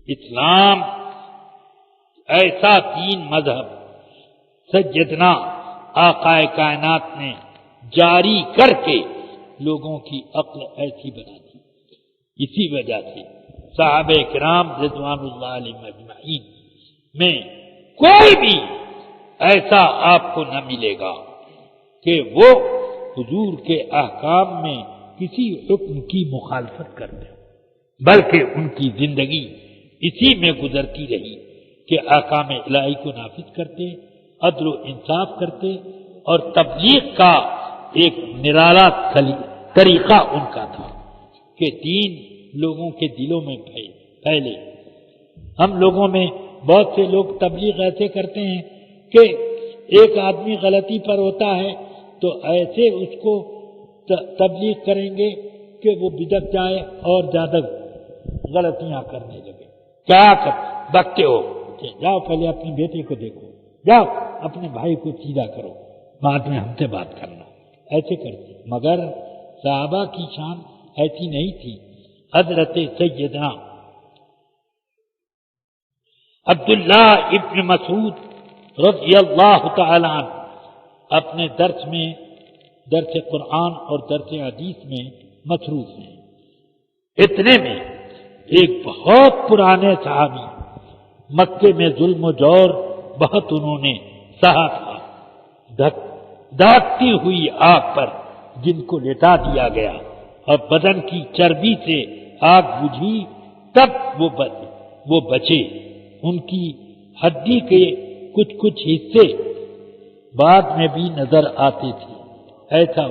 اسلام ایسا دین مذہب سیدنا آقائے کائنات نے جاری کر کے لوگوں کی عقل ایسی بنا دی. اسی وجہ سے صحابہ کرام رضوان اللہ علیہم اجمعین میں کوئی بھی ایسا آپ کو نہ ملے گا کہ وہ حضور کے احکام میں کسی حکم کی مخالفت کرتے، بلکہ ان کی زندگی اسی میں گزرتی رہی کہ احکام الہی کو نافذ کرتے، عدل و انصاف کرتے، اور تبلیغ کا ایک نرالا طریقہ ان کا تھا کہ دین لوگوں کے دلوں میں پھیلے. ہم لوگوں میں بہت سے لوگ تبلیغ ایسے کرتے ہیں کہ ایک آدمی غلطی پر ہوتا ہے تو ایسے اس کو تبلیغ کریں گے کہ وہ بدک جائے اور زیادہ غلطیاں کرنے لگے. کیا بکتے ہو؟ جاؤ پہلے اپنے بیٹے کو دیکھو، جاؤ اپنے بھائی کو سیدھا کرو، بعد میں ہم سے بات کرنا. ایسے کرتے. مگر صحابہ کی شان ایسی نہیں تھی. حضرت سیدنا عبداللہ ابن مسعود رضی اللہ تعالی عنہ اپنے درس قرآن اور درس حدیث میں مصروف ہیں. اتنے میں ایک بہت پرانے صحابی، مکے میں ظلم و جور بہت انہوں نے سہا تھا، دھاکتی ہوئی آگ پر جن کو لٹا دیا گیا اور بدن کی چربی سے آگ بجھی، تب وہ بچے. ان کی ہڈی کے کچھ حصے بعد میں بھی نظر آتے تھے. ایسا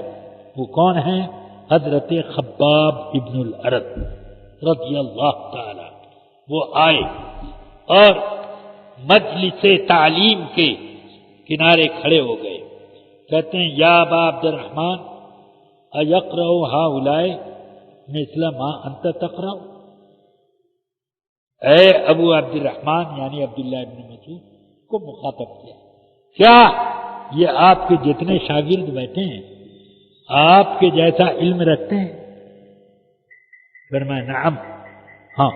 وہ کون ہیں؟ حضرت خباب ابن الارت رضی اللہ تعالی. وہ آئے اور مجلس تعلیم کے کنارے کھڑے ہو گئے. کہتے ہیں یا ابا عبد الرحمن ایقرأ ہؤلاء مثل ما انت تقرأ. اے ابو عبد الرحمن یعنی عبداللہ ابن مسعود کو مخاطب کیا، کیا یہ آپ کے جتنے شاگرد بیٹھے ہیں آپ کے جیسا علم رکھتے ہیں؟ فرمایا نعم، ہاں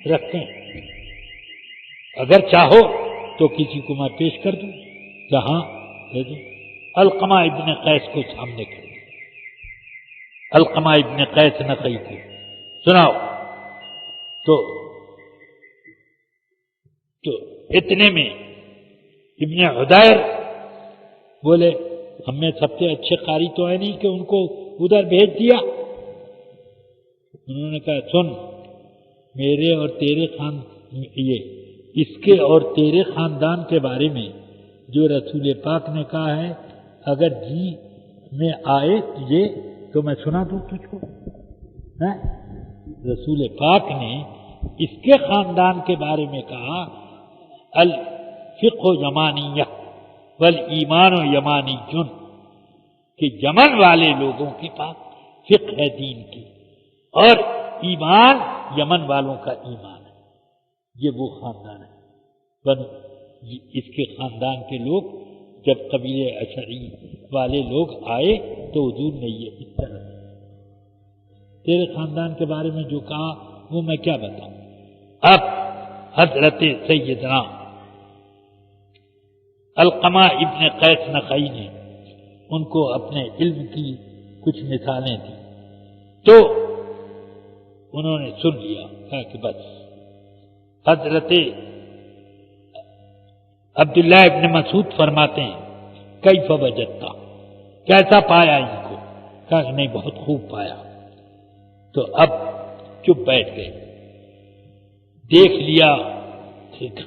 رکھتے ہیں. اگر چاہو تو کسی کو میں پیش کر دوں. کہاں دے دوں؟ علقمہ ابن قیس کو سامنے کر دیں. علقمہ ابن قیس نخعی کو سناؤ. تو اتنے میں ابن عدیر بولے ہم میں سب سے اچھے قاری تو ہے نہیں کہ ان کو ادھر بھیج دیا. انہوں نے کہا سن، میرے اور تیرے اس کے اور تیرے خاندان کے بارے میں جو رسول پاک نے کہا ہے، اگر جی میں آئے تجھے تو میں سنا دوں تجھ کو. رسول پاک نے اس کے خاندان کے بارے میں کہا الفقہ یمانیہ والایمان یمانی جن، کہ یمن والے لوگوں کے پاس فقہ ہے دین کی اور ایمان یمن والوں کا ایمان ہے. یہ وہ خاندان ہے. اس کے خاندان کے لوگ جب قبیلے اشعری والے لوگ آئے تو حضور نے یہ اس طرح تیرے خاندان کے بارے میں جو کہا وہ میں کیا بتاؤں. اب حضرت سیدنا علقمہ ابن قیس نخعی نے ان کو اپنے علم کی کچھ مثالیں دی تو انہوں نے سن لیا. کہا کہ بس. حضرت عبداللہ ابن مسعود فرماتے ہیں کیف وجدتا، کیسا پایا ان کو؟ کہا کہ نہیں بہت خوب پایا. تو اب چپ بیٹھ گئے. دیکھ لیا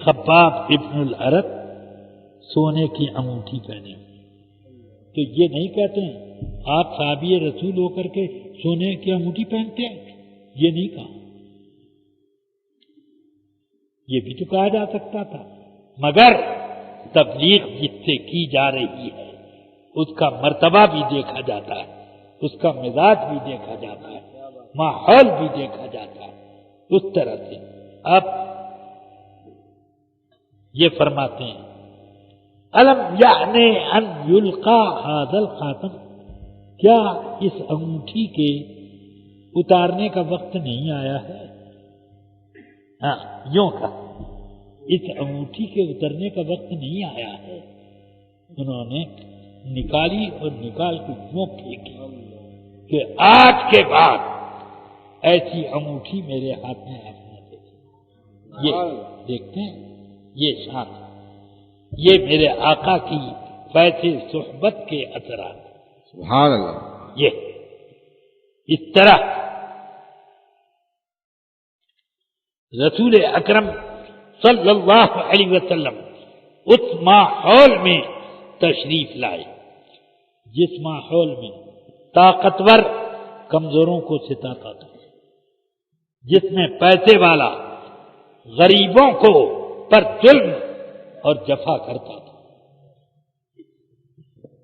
خباب ابن الارت سونے کی انگوٹھی پہنے. تو یہ نہیں کہتے ہیں آپ صحابی رسول ہو کر کے سونے کی انگوٹھی پہنتے ہیں، یہ نہیں کہا. یہ بھی تو کہا جا سکتا تھا. مگر تبلیغ جس سے کی جا رہی ہے اس کا مرتبہ بھی دیکھا جاتا ہے، اس کا مزاج بھی دیکھا جاتا ہے، ماحول بھی دیکھا جاتا ہے. اس طرح سے اب یہ فرماتے ہیں الم یعنی ان یلقا ھذا الخاتم، کیا اس انگوٹھی کے اتارنے کا وقت نہیں آیا ہے؟ ہاں یوں کہا، اس انگوٹھی کے اترنے کا وقت نہیں آیا ہے۔ انہوں نے نکالی اور نکال کے یوں پھینکی کہ آج کے بعد ایسی انگوٹھی میرے ہاتھ میں آپ نہ دیکھیں۔ یہ دیکھتے ہیں، یہ شان، یہ میرے آقا کی فیض صحبت کے اثرات۔ سبحان اللہ۔ یہ اس طرح رسول اکرم صلی اللہ علیہ وسلم اس ماحول میں تشریف لائے جس ماحول میں طاقتور کمزوروں کو ستاتا تھا، جس میں پیسے والا غریبوں کو پر ظلم اور جفا کرتا تھا۔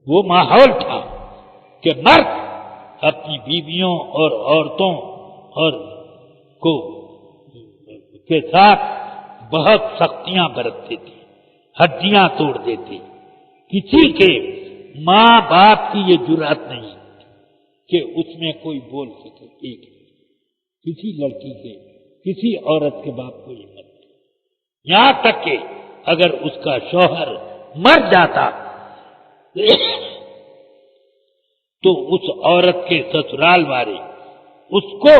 وہ ماحول تھا کہ مرد اپنی بیویوں اور عورتوں اور کو کے ساتھ بہت سختیاں برتتے تھے، ہڈیاں توڑ دیتے۔ کسی کے ماں باپ کی یہ جرأت نہیں کہ اس میں کوئی بول سکے، ایک کسی لڑکی کے، کسی عورت کے باپ کو یہ مت، یہاں تک کہ اگر اس کا شوہر مر جاتا تو اس عورت کے سسرال والے اس کو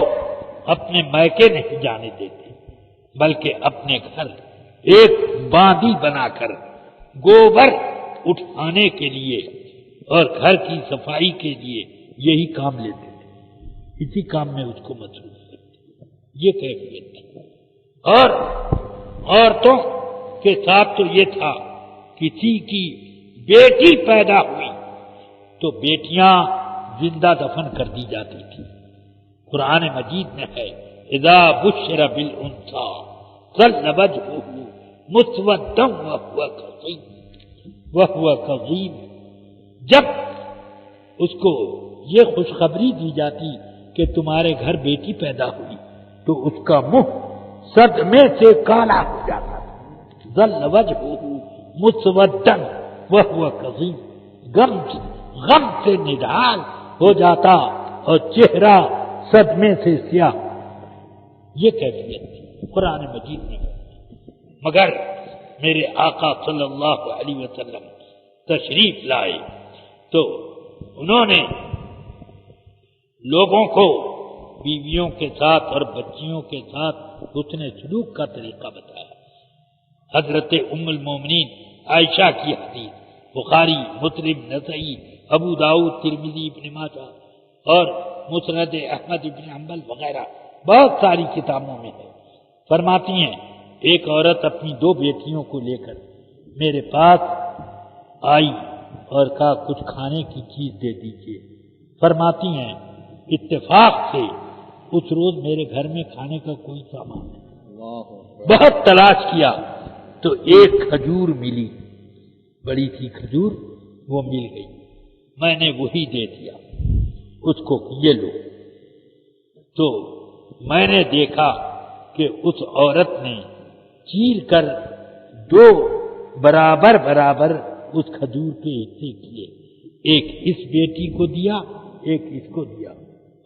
اپنے میکے نہیں جانے دیتے، بلکہ اپنے گھر ایک باندی بنا کر گوبر اٹھانے کے لیے اور گھر کی صفائی کے لیے یہی کام لیتے تھے، اسی کام میں اس کو مصروف کرتے۔ یہ کیفیت تھی۔ اور عورتوں کے ساتھ تو یہ تھا، کسی کی بیٹی پیدا ہوئی تو بیٹیاں زندہ دفن کر دی جاتی تھی۔ قرآن مجید میں ہے اذا بشر بالانثى ظل وجهه مسودا وهو كظيم، جب اس کو یہ خوشخبری دی جاتی کہ تمہارے گھر بیٹی پیدا ہوئی تو اس کا منہ صدمے سے کالا ہو جاتا تھا۔ ظل وجهه مسودا وهو كظيم، غم سے نڈھال ہو جاتا اور چہرہ صدمے سے سیاہ۔ یہ کیفیت تھی قرآن مجید میں۔ مگر میرے آقا صلی اللہ علیہ وسلم تشریف لائے تو انہوں نے لوگوں کو بیویوں کے ساتھ اور بچیوں کے ساتھ حسن سلوک کا طریقہ بتایا۔ حضرت ام المومنین عائشہ کی حدیث بخاری، مسلم، نسائی، ابو داؤد، ترمذی، ابن ماجہ اور مسند احمد ابن حنبل وغیرہ بہت ساری کتابوں میں ہے۔ فرماتی ہیں ایک عورت اپنی 2 بیٹیوں کو لے کر میرے پاس آئی اور کہا کچھ کھانے کی چیز دے دیجیے۔ فرماتی ہیں اتفاق سے اس روز میرے گھر میں کھانے کا کوئی سامان نہیں، بہت تلاش کیا تو ایک کھجور ملی، بڑی تھی کھجور، وہ مل گئی، میں نے وہی دے دیا اس کو، یہ لو۔ تو میں نے دیکھا کہ اس عورت نے چیر کر 2 برابر اس کھجور کے حصے کیے، ایک اس بیٹی کو دیا، ایک اس کو دیا،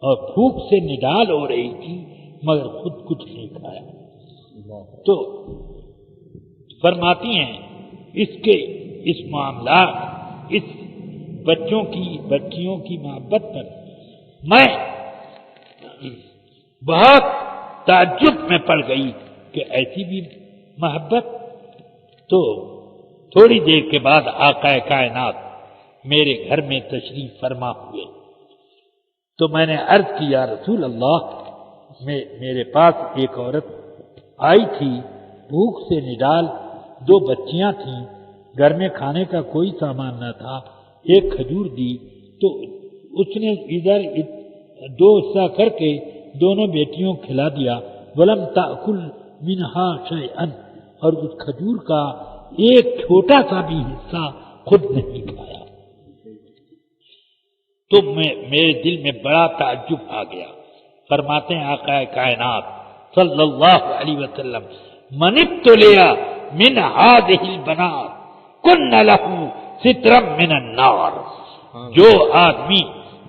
اور بھوک سے نڈال ہو رہی تھی مگر خود کچھ نہیں کھایا۔ تو فرماتی ہیں اس معاملات، اس بچیوں کی محبت پر میں بہت تعجب میں پڑ گئی کہ ایسی بھی محبت۔ تو تھوڑی دیر کے بعد آقا کائنات میرے گھر میں تشریف فرما ہوئے تو میں نے عرض کی یا رسول اللہ، میرے پاس ایک عورت آئی تھی، بھوک سے نڈال، 2 بچیاں تھیں، گھر میں کھانے کا کوئی سامان نہ تھا، ایک کھجور دی تو اس نے ادھر 2 حصہ کر کے دونوں بیٹیوں کھلا دیا، ولم تأکل منہا شیئا، اور اس کھجور کا ایک چھوٹا سا بھی حصہ خود نہیں کھایا۔ تو میرے دل میں بڑا تعجب آ گیا۔ فرماتے ہیں آقا کائنات صلی اللہ علیہ وسلم من ابتلیا من هذه البنات کن له سترا من النار، جو آدمی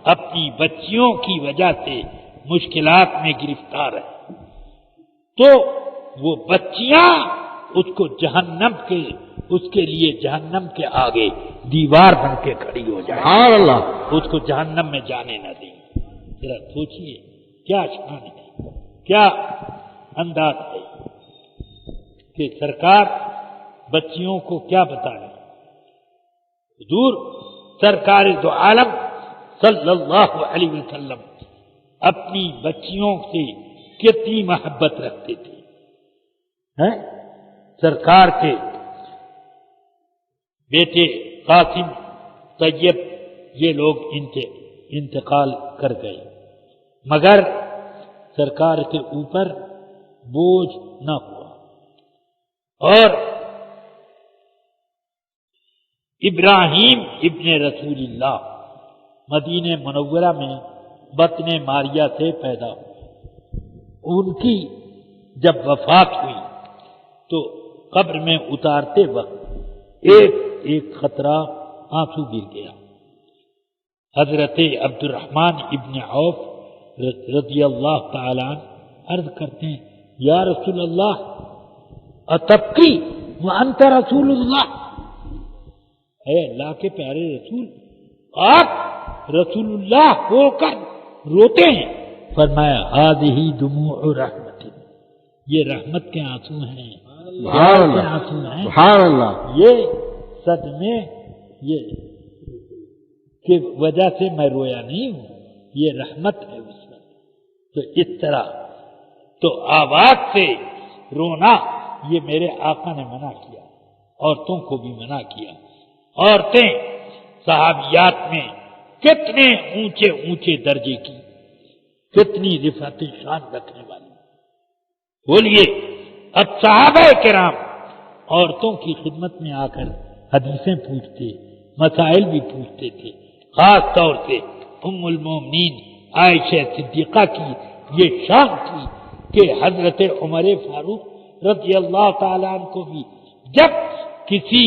اپنی بچیوں کی وجہ سے مشکلات میں گرفتار ہے تو وہ بچیاں اس کو جہنم کے اس کے لیے جہنم کے آگے دیوار بن کے کھڑی ہو جائے، سبحان اللہ، اس کو جہنم میں جانے نہ دیں۔ ذرا سوچئے کیا شان ہے، کیا انداز ہے کہ سرکار بچیوں کو کیا بتائیں۔ حضور سرکار دو عالم صلی اللہ علیہ وسلم اپنی بچیوں سے کتنی محبت رکھتے تھے، ہیں؟ سرکار کے بیٹے قاسم، طیب یہ لوگ انتقال کر گئے، مگر سرکار کے اوپر بوجھ نہ ہوا، اور ابراہیم ابن رسول اللہ مدینہ منورہ میں بطن ماریہ سے پیدا ہوئے، ان کی جب وفات ہوئی تو قبر میں اتارتے وقت ایک ایک قطرہ آنسو گر گیا۔ حضرت عبد الرحمن ابن عوف رضی اللہ تعالی عنہ عرض کرتے ہیں یا رسول اللہ اتبکی وانت رسول اللہ، اے اللہ کے پیارے رسول آپ رسول اللہ ہو کر روتے ہیں؟ فرمایا ہذہ دموع رحمت، یہ رحمت کے آنسو ہیں، سبحان کے اللہ، آنسو ہیں، سبحان اللہ، یہ صدمے یہ کی وجہ سے میں رویا نہیں ہوں، یہ رحمت ہے اس میں۔ تو اس طرح تو آواز سے رونا یہ میرے آقا نے منع کیا، عورتوں کو بھی منع کیا۔ عورتیں صحابیات میں کتنے اونچے اونچے درجے کی، کتنی رفعت شان رکھنے والی، بولیے اب صحابہ کرام عورتوں کی خدمت میں آ کر حدیثیں پوچھتے، مسائل بھی پوچھتے تھے، خاص طور سے ام المومنین عائشہ صدیقہ کی یہ شان تھی کہ حضرت عمر فاروق رضی اللہ تعالیٰ عنہ کو بھی جب کسی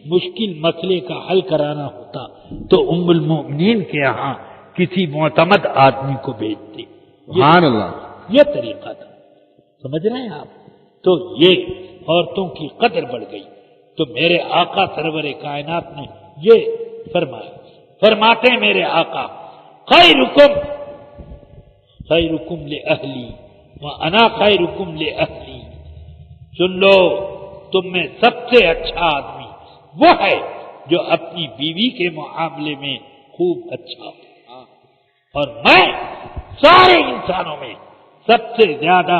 مشکل مسئلے کا حل کرانا ہوتا تو ام المومنین کے یہاں کسی معتمد آدمی کو بھیجتے، سبحان اللہ، یہ طریقہ تھا، سمجھ رہے ہیں آپ؟ تو یہ عورتوں کی قدر بڑھ گئی۔ تو میرے آقا سرور کائنات نے یہ فرمایا، فرماتے ہیں میرے آقا خیرکم خیرکم لأہلی وانا خیرکم لأہلی، سن لو تم میں سب سے اچھا آدمی وہ ہے جو اپنی بیوی کے معاملے میں خوب اچھا ہو، اور میں سارے انسانوں میں سب سے زیادہ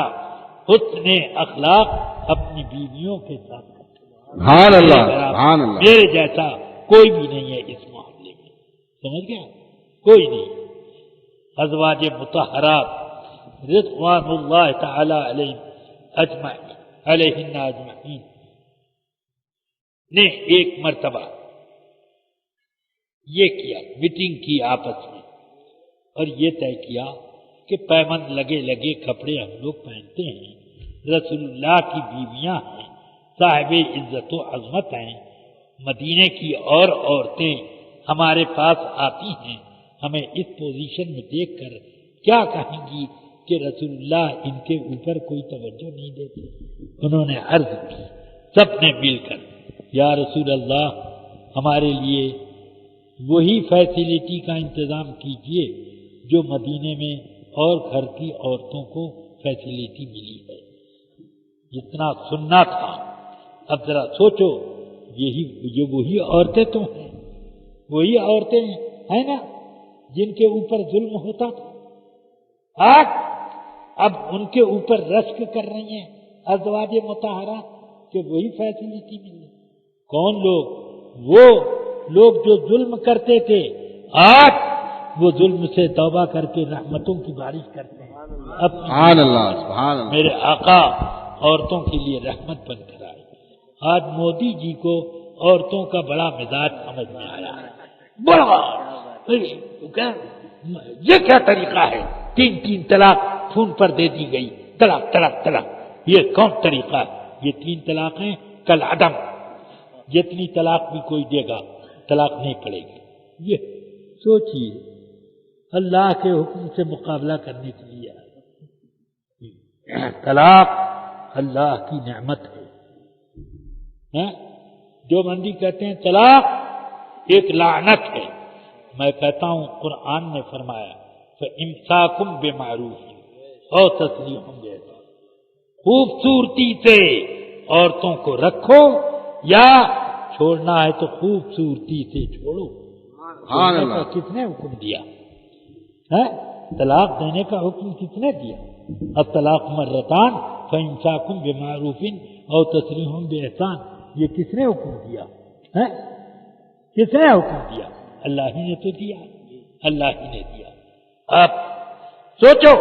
حسن اخلاق اپنی بیویوں کے ساتھ کرتا ہوں۔ سبحان اللہ، سبحان اللہ، میرے جیسا کوئی بھی نہیں ہے اس معاملے میں، سمجھ گیا؟ کوئی نہیں۔ ازواج مطہرات رضوان اللہ تعالی علیہن اجمعین نے ایک مرتبہ یہ کیا، میٹنگ کی آپس میں، اور یہ طے کیا کہ پیمند لگے لگے کپڑے ہم لوگ پہنتے ہیں، رسول اللہ کی بیویاں ہیں، صاحب عزت و عظمت ہیں، مدینے کی اور عورتیں ہمارے پاس آتی ہیں، ہمیں اس پوزیشن میں دیکھ کر کیا کہیں گی کہ رسول اللہ ان کے اوپر کوئی توجہ نہیں دیتے۔ انہوں نے عرض کی سب نے مل کر یا رسول اللہ ہمارے لیے وہی فیسلٹی کا انتظام کیجئے جو مدینے میں اور گھر کی عورتوں کو فیسلٹی ملی ہے، جتنا سننا تھا۔ اب ذرا سوچو یہ وہی عورتیں تو ہیں، وہی عورتیں ہیں نا جن کے اوپر ظلم ہوتا تھا، آج اب ان کے اوپر رشک کر رہی ہیں ازواج مطہرات کہ وہی فیسلٹی ملی۔ کون لوگ؟ وہ لوگ جو ظلم کرتے تھے، آج وہ ظلم سے توبہ کر کے رحمتوں کی بارش کرتے ہیں۔ سبحان اللہ، سبحان اللہ، میرے آقا عورتوں کے لیے رحمت بن کر آئے۔ آج مودی جی کو عورتوں کا بڑا مزاج سمجھ میں آیا ہے، بڑا یہ کیا طریقہ ہے؟ تین طلاق فون پر دے دی گئی، طلاق طلاق طلاق، یہ کون طریقہ ہے؟ یہ 3 طلاقیں کل عدم، جتنی طلاق بھی کوئی دے گا طلاق نہیں پڑے گی۔ یہ سوچئے اللہ کے حکم سے مقابلہ کرنے کے لیے آئے۔ طلاق اللہ کی نعمت ہے۔ جو بندی کہتے ہیں طلاق ایک لعنت ہے، میں کہتا ہوں قرآن نے فرمایا فَإِمْسَاكُمْ بِمَعْرُوفٍ أَوْ تَسْرِيحٌ بِإِحْسَانٍ، خوبصورتی سے عورتوں کو رکھو یا چھوڑنا ہے تو خوبصورتی سے چھوڑو۔ کس نے حکم دیا ہے؟ طلاق دینے کا حکم کس نے دیا؟ الطلاق مرتان فإمساكم بمعروف أو تسريح بإحسان، یہ کس نے حکم دیا ہے؟ کس نے حکم دیا؟ اللہ ہی نے تو دیا، اللہ ہی نے دیا۔ آپ سوچو،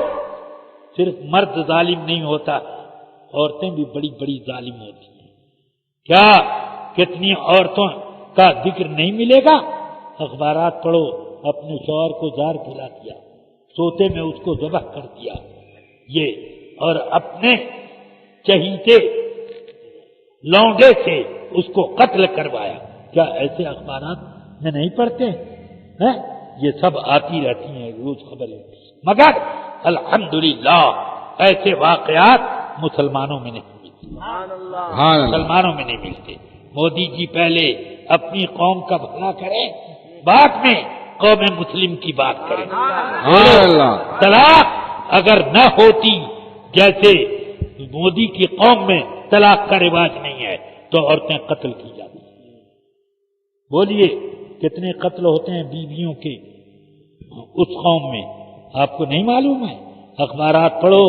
صرف مرد ظالم نہیں ہوتا، عورتیں بھی بڑی بڑی ظالم ہوتی ہیں۔ کیا کتنی عورتوں کا ذکر نہیں ملے گا؟ اخبارات پڑھو، اپنے شوہر کو زہر کھلا دیا، سوتے میں اس کو ذبح کر دیا، یہ اور اپنے چہیتے لونڈے سے اس کو قتل کروایا۔ کیا ایسے اخبارات میں نہیں پڑھتے ہیں؟ یہ سب آتی رہتی ہیں روز خبریں، مگر الحمدللہ ایسے واقعات مسلمانوں میں نہیں ملتے، مسلمانوں میں نہیں ملتے۔ مودی جی پہلے اپنی قوم کا بھلا کریں، بعد میں قوم مسلم کی بات کریں۔ طلاق اگر نہ ہوتی، جیسے مودی کی قوم میں طلاق کا رواج نہیں ہے تو عورتیں قتل کی جاتی۔ بولیے کتنے قتل ہوتے ہیں بیویوں کے اس قوم میں، آپ کو نہیں معلوم ہے؟ اخبارات پڑھو،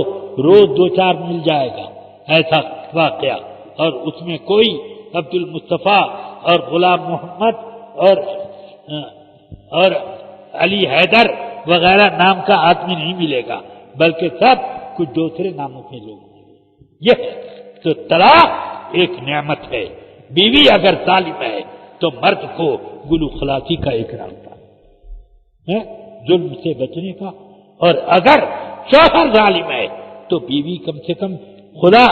روز دو چار مل جائے گا ایسا واقعہ، اور اس میں کوئی عبد المصطفیٰ اور غلام محمد اور علی حیدر وغیرہ نام کا آدمی نہیں ملے گا، بلکہ سب کچھ دوسرے ناموں کے لوگ ہیں۔ یہ تو طلاق ایک نعمت ہے۔ بیوی اگر ظالم ہے تو مرد کو گلو خلاصی کا ایک راستہ ہے ظلم سے بچنے کا، اور اگر شوہر ظالم ہے تو بیوی کم سے کم خدا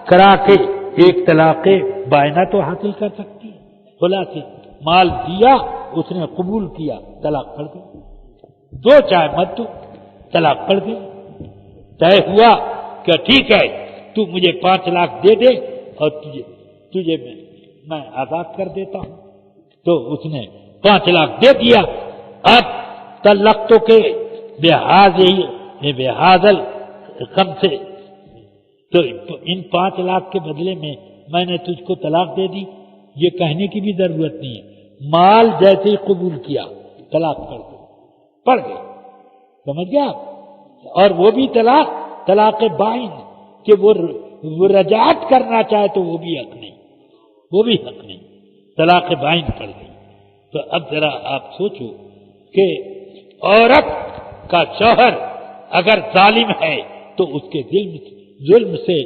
کرا کے ایک طلاق بائنہ تو حاصل کر سکتی ہے۔ خلا سے مال دیا، اس نے قبول کیا، طلاق پڑ گئی، دو چائے مت دو، طلاق پڑ گئی۔ طے ہوا کہ ٹھیک ہے تو مجھے 5 لاکھ دے دے اور تجھے میں آزاد کر دیتا ہوں، تو اس نے 5 لاکھ دے دیا۔ اب طلقتوں کے بحاظل کم سے تو ان 5 لاکھ کے بدلے میں نے تجھ کو طلاق دے دی، یہ کہنے کی بھی ضرورت نہیں ہے۔ مال جیسے ہی قبول کیا طلاق پڑ گئی، سمجھ گیا آپ؟ اور وہ بھی طلاق بائن کہ وہ رجعت کرنا چاہے تو وہ بھی حق نہیں، وہ بھی حق نہیں، طلاق بائن پڑ گئی۔ تو اب ذرا آپ سوچو کہ عورت کا شوہر اگر ظالم ہے تو اس کے ظلم سے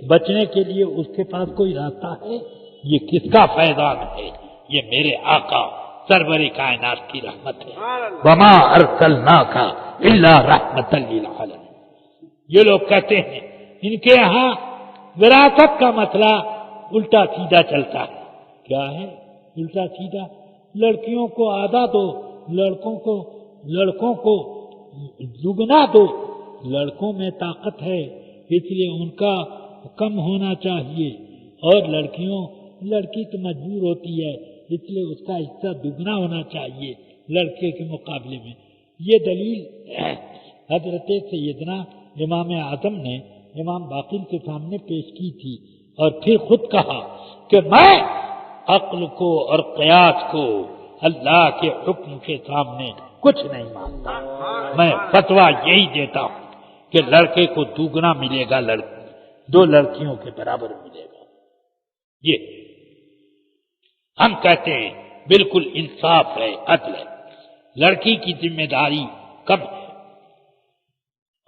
بچنے کے لیے اس کے پاس کوئی راستہ ہے؟ یہ کس کا فیضان ہے؟ یہ میرے آقا سرور کائنات کی رحمت ہے۔ وما ارسلناک الا رحمۃ للعالمین۔ یہ لوگ کہتے ہیں ان کے یہاں وراثت کا مسئلہ الٹا سیدھا چلتا ہے۔ کیا ہے الٹا سیدھا؟ لڑکیوں کو آدھا دو، لڑکوں کو دگنا دو۔ لڑکوں میں طاقت ہے اس لیے ان کا کم ہونا چاہیے، اور لڑکی تو مجبور ہوتی ہے اس لیے اس کا حصہ دگنا ہونا چاہیے لڑکے کے مقابلے میں۔ یہ دلیل حضرت سیدنا امام اعظم نے امام باقر کے سامنے پیش کی تھی، اور پھر خود کہا کہ میں عقل کو اور قیاس کو اللہ کے حکم کے سامنے کچھ نہیں مانتا، میں فتویٰ یہی دیتا ہوں کہ لڑکے کو دوگنا ملے گا، دو لڑکیوں کے برابر ملے گا۔ یہ ہم کہتے ہیں بالکل انصاف ہے، عدل ہے۔ لڑکی کی ذمہ داری کم ہے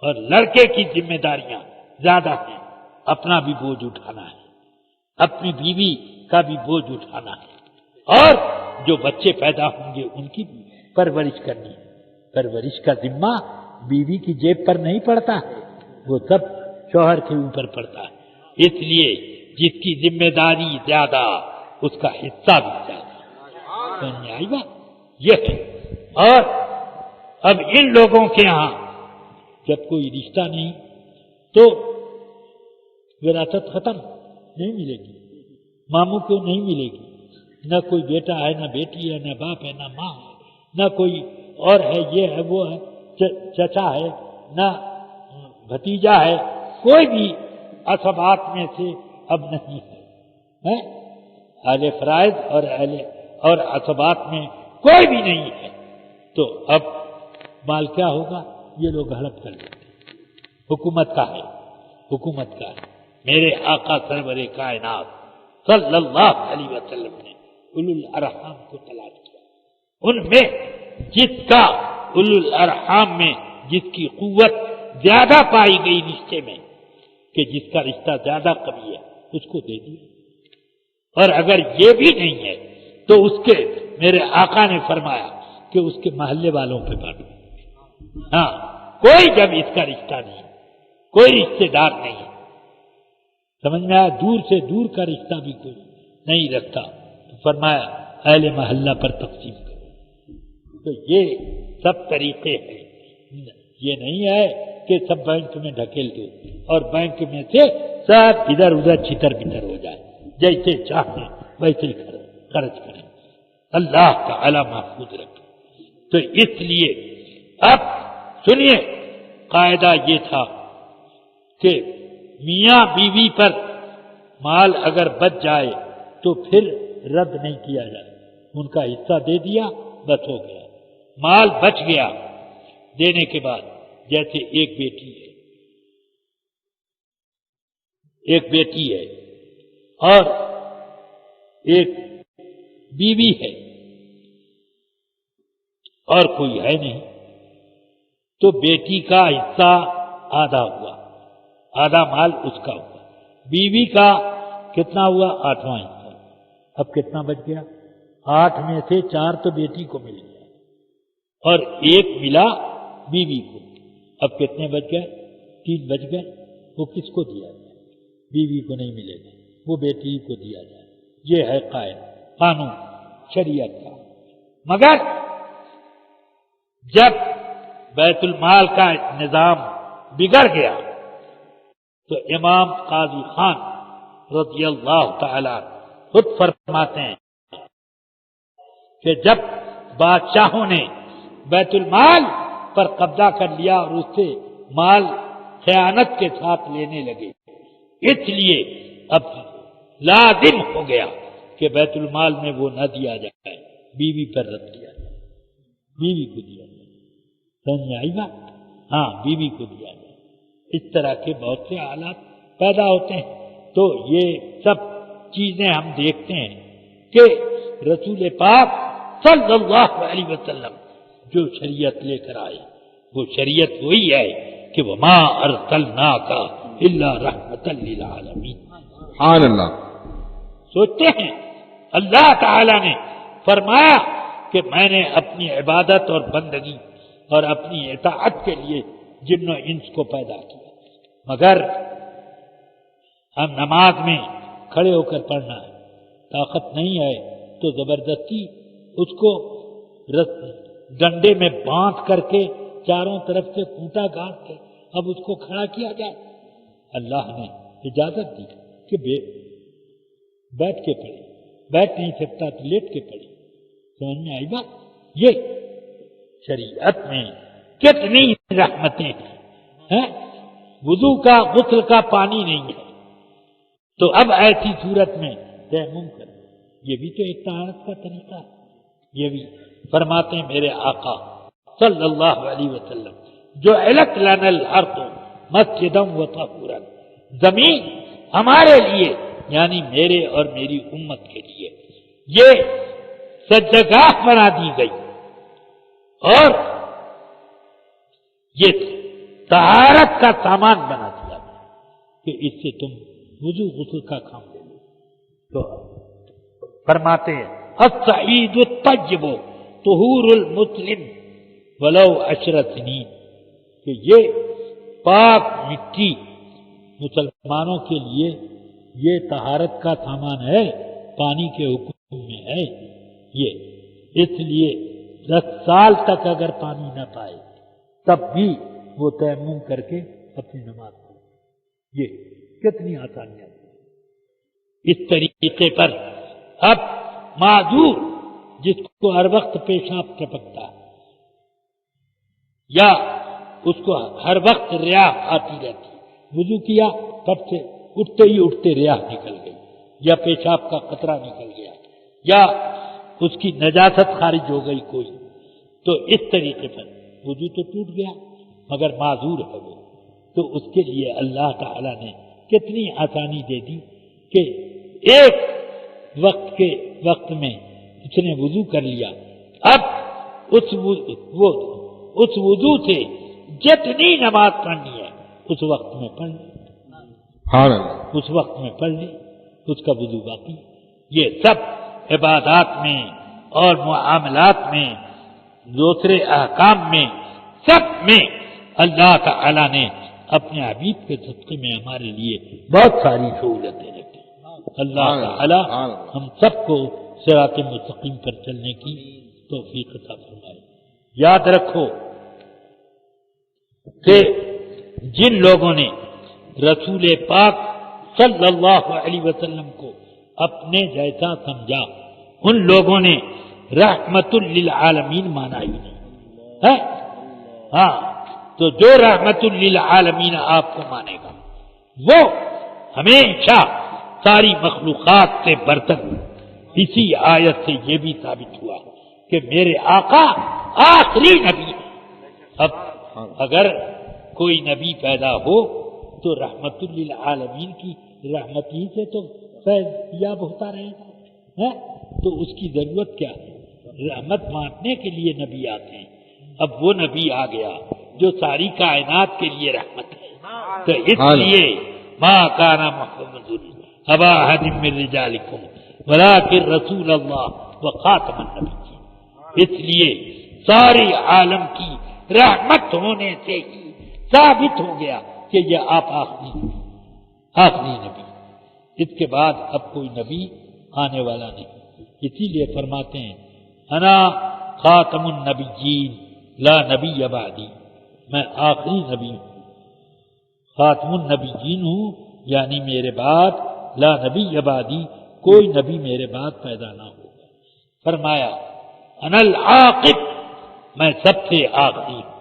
اور لڑکے کی ذمہ داریاں زیادہ ہیں۔ اپنا بھی بوجھ اٹھانا ہے، اپنی بیوی کا بھی بوجھ اٹھانا ہے، اور جو بچے پیدا ہوں گے ان کی بھی پرورش کرنی ہے۔ پرورش کا ذمہ بیوی کی جیب پر نہیں پڑتا ہے، وہ سب شوہر کے اوپر پڑتا ہے۔ اس لیے جس کی ذمہ داری زیادہ اس کا حصہ بھی زیادہ۔ سمجھ آئی بات؟ یہ ہے۔ اور اب ان لوگوں کے ہاں جب کوئی رشتہ نہیں تو وراثت ختم نہیں ملے گی، ماموں کو نہیں ملے گی، نہ کوئی بیٹا ہے نہ بیٹی ہے نہ باپ ہے نہ ماں ہے نہ کوئی اور ہے، یہ ہے وہ ہے، چچا ہے نہ بھتیجا ہے، کوئی بھی عصبات میں سے اب نہیں ہے، اہل فرائض اور عصبات میں کوئی بھی نہیں ہے، تو اب مال کیا ہوگا؟ یہ لوگ ہڑپ کر لیتے ہیں، حکومت کا ہے، حکومت کا ہے۔ میرے آقا سرور کائنات صلی اللہ علیہ وسلم نے اولو الارحام کو تلاش کیا، ان میں جس کا اولو الارحام میں جس کی قوت زیادہ پائی گئی رشتے میں، کہ جس کا رشتہ زیادہ قوی ہے، اس کو دے دیا، اور اگر یہ بھی نہیں ہے تو اس کے میرے آقا نے فرمایا کہ اس کے محلے والوں پہ بانٹو۔ ہاں، کوئی جب اس کا رشتہ نہیں، کوئی رشتے دار نہیں، سمجھ میں آیا، دور سے دور کا رشتہ بھی کوئی نہیں رکھتا، تو فرمایا اہل محلہ پر تقسیم کرو۔ تو یہ سب طریقے ہیں، یہ نہیں ہے کہ سب بینک میں ڈھکیل دو اور بینک میں سے سب ادھر ادھر چھتر بتر ہو جائے، جیسے چاہیں ویسے ہی خرچ کریں، اللہ تعالی محفوظ رکھے۔ تو اس لیے اب سنیے، قاعدہ یہ تھا کہ میاں بیوی پر مال اگر بچ جائے تو پھر رد نہیں کیا جائے، ان کا حصہ دے دیا بس ہو گیا، مال بچ گیا دینے کے بعد۔ جیسے ایک بیٹی ہے اور ایک بیوی ہے اور کوئی ہے نہیں، تو بیٹی کا حصہ آدھا ہوا، آدھا مال اس کا ہوا، بیوی کا کتنا ہوا؟ 8واں حصہ۔ اب کتنا بچ گیا؟ 8 میں سے 4 تو بیٹی کو مل گیا اور 1 ملا بیوی کو، اب کتنے بچ گئے؟ 3 بچ گئے، وہ کس کو دیا جائے؟ بیوی کو نہیں ملے گا، وہ بیٹی کو دیا جائے۔ یہ ہے قانون شریعت کا۔ مگر جب بیت المال کا نظام بگڑ گیا تو امام قاضی خان رضی اللہ تعالی خود فرماتے ہیں کہ جب بادشاہوں نے بیت المال پر قبضہ کر لیا اور اس سے مال خیانت کے ساتھ لینے لگے، اس لیے اب لازم ہو گیا کہ بیت المال میں وہ نہ دیا جائے، بیوی پر رد کیا جائے، بیوی کو دیا جائے۔ سمجھ میں آئی بات؟ ہاں، بیوی کو دیا جائے۔ اس طرح کے بہت سے حالات پیدا ہوتے ہیں۔ تو یہ سب چیزیں ہم دیکھتے ہیں کہ رسول پاک صلی اللہ علیہ وسلم جو شریعت لے کر آئے، وہ شریعت وہی ہے کہ وما ارسلناک الا رحمۃ للعالمین۔ سبحان اللہ۔ سوچتے ہیں اللہ تعالی نے فرمایا کہ میں نے اپنی عبادت اور بندگی اور اپنی اطاعت کے لیے جن و انس کو پیدا کیا، مگر ہم نماز میں کھڑے ہو کر پڑھنا ہے، طاقت نہیں ہے تو زبردستی اس کو ڈنڈے میں باندھ کر کے چاروں طرف سے کوٹا گانٹ کے اب اس کو کھڑا کیا جائے۔ اللہ نے اجازت دی کہ بیٹھ کے پڑھے، بیٹھ نہیں سکتا تو لیٹ کے پڑھے۔ سمجھ میں آئی بات؟ یہ شریعت میں کتنی رحمتیں ہیں۔ وضو کا غسل کا پانی نہیں ہے تو اب ایسی صورت میں تیمم کر، یہ بھی تو ایک طہارت کا طریقہ ہے۔ یہ بھی فرماتے ہیں میرے آقا صلی اللہ علیہ وسلم، جو علت لنا الارض مسجدا و طہورا، زمین ہمارے لیے یعنی میرے اور میری امت کے لیے یہ سجدگاہ بنا دی گئی اور یہ طہارت کا سامان بنا دیا گیا کہ اس سے تم وضو غسل کا کام لے لو۔ تو فرماتے ہیں الصعید الطیب طہور المسلم ولو 10 سنین، کہ یہ پاک مٹی مسلمانوں کے لیے یہ طہارت کا سامان ہے، پانی کے حکم میں ہے یہ، اس لیے 10 سال تک اگر پانی نہ پائے تب بھی وہ تیمم کر کے اپنی نماز پڑھے۔ یہ کتنی آسانیاں ہیں۔ اس طریقے پر اب معذور جس کو ہر وقت پیشاب ٹپکتا ہے یا اس کو ہر وقت ریاح آتی رہتی، وضو کیا تب سے اٹھتے ہی اٹھتے ریاح نکل گئی یا پیشاب کا قطرہ نکل گیا یا اس کی نجاست خارج ہو گئی کوئی، تو اس طریقے پر وضو تو ٹوٹ گیا مگر معذور ہے وہ، تو اس کے لیے اللہ تعالی نے کتنی آسانی دے دی کہ ایک وقت میں اس نے وضو کر لیا، اب اس وضو سے جتنی نماز پڑھنی ہے اس وقت میں پڑھ لے، اس وقت میں پڑھ لے، اس کا وضو باقی۔ یہ سب عبادات میں اور معاملات میں دوسرے احکام میں سب میں اللہ تعالی نے اپنے حبیب کے صدقے میں ہمارے لیے بہت ساری سہولتیں رکھی۔ اللہ تعالی ہم سب کو صراط مستقیم پر چلنے کی توفیق عطا فرمائے۔ یاد رکھو کہ جن لوگوں نے رسول پاک صلی اللہ علیہ وسلم کو اپنے جیسا سمجھا ان لوگوں نے رحمت للعالمین مانا ہی نہیں ہے۔ ہاں، تو جو رحمت للعالمین آپ کو مانے گا وہ ہمیشہ ساری مخلوقات سے برتر۔ اسی آیت سے یہ بھی ثابت ہوا کہ میرے آقا آخری نبی ہے۔ اب اگر کوئی نبی پیدا ہو تو رحمت للعالمین کی رحمت ہی سے تو فیض یاب ہوتا رہے گا، تو اس کی ضرورت کیا ہے؟ رحمت بانٹنے کے لیے نبی آتے ہیں۔ اب وہ نبی آ گیا جو ساری کائنات کے لیے رحمت ہے، تو اس لیے ما کان محمد ابا احد من رجالکم ولکن رسول اللہ وخاتم النبیین، اس لیے ساری عالم کی رحمت ہونے سے ہی ثابت ہو گیا کہ یہ آپ آخری نبی، اس کے بعد اب کوئی نبی آنے والا نہیں۔ اسی لیے فرماتے ہیں انا خاتم النبیین لا نبی بعدی، میں آخری نبی ہوں، خاتم النبیین ہوں، یعنی میرے بعد لا نبی بعدی، کوئی نبی میرے بعد پیدا نہ ہوگا۔ فرمایا انا العاقب، میں سب سے آخری ہوں،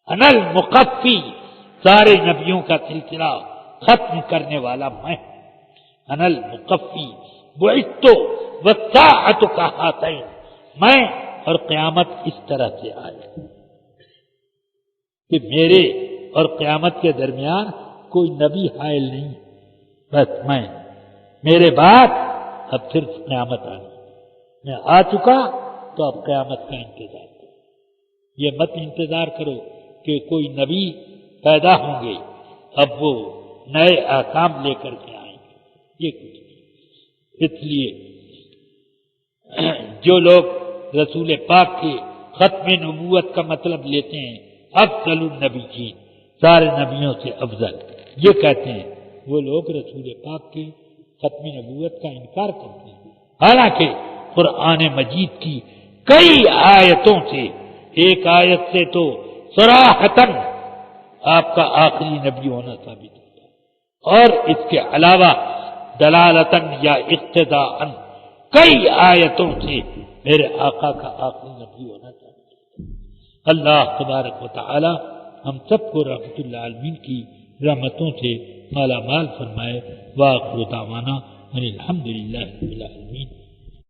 انا المقفی، سارے نبیوں کا سلسلہ ختم کرنے والا میں، انا المقفی بعثت والساعۃ کہاتین، میں اور قیامت اس طرح سے آئے کہ میرے اور قیامت کے درمیان کوئی نبی حائل نہیں، بس میں، میرے بعد اب صرف قیامت آنی، میں آ چکا تو اب قیامت کا انتظار کرو۔ یہ مت انتظار کرو کہ کوئی نبی پیدا ہوں گے اب وہ نئے احکام لے کر کے آئیں گے، یہ کچھ نہیں۔ اس لیے جو لوگ رسول پاک کے ختم نبوت کا مطلب لیتے ہیں افضل النبیین، سارے نبیوں سے افضل، یہ کہتے ہیں، وہ لوگ رسول پاک کے ختم نبوت کا انکار کرتے ہیں، حالانکہ قرآن مجید کی کئی آیتوں سے، ایک آیت سے تو صراحتاً آپ کا آخری نبی ہونا ثابت ہوتا ہے، اور اس کے علاوہ دلالتاً یا اقتداءً کئی آیتوں سے میرے آقا کا آخری نبی ہونا ثابت ہوتا ہے۔ اللہ تبارک و تعالی ہم سب کو رحمت للعالمین کی رحمتوں سے مالا مال فرمائے۔ وآخر دعوانا ان الحمد للہ رب العالمین۔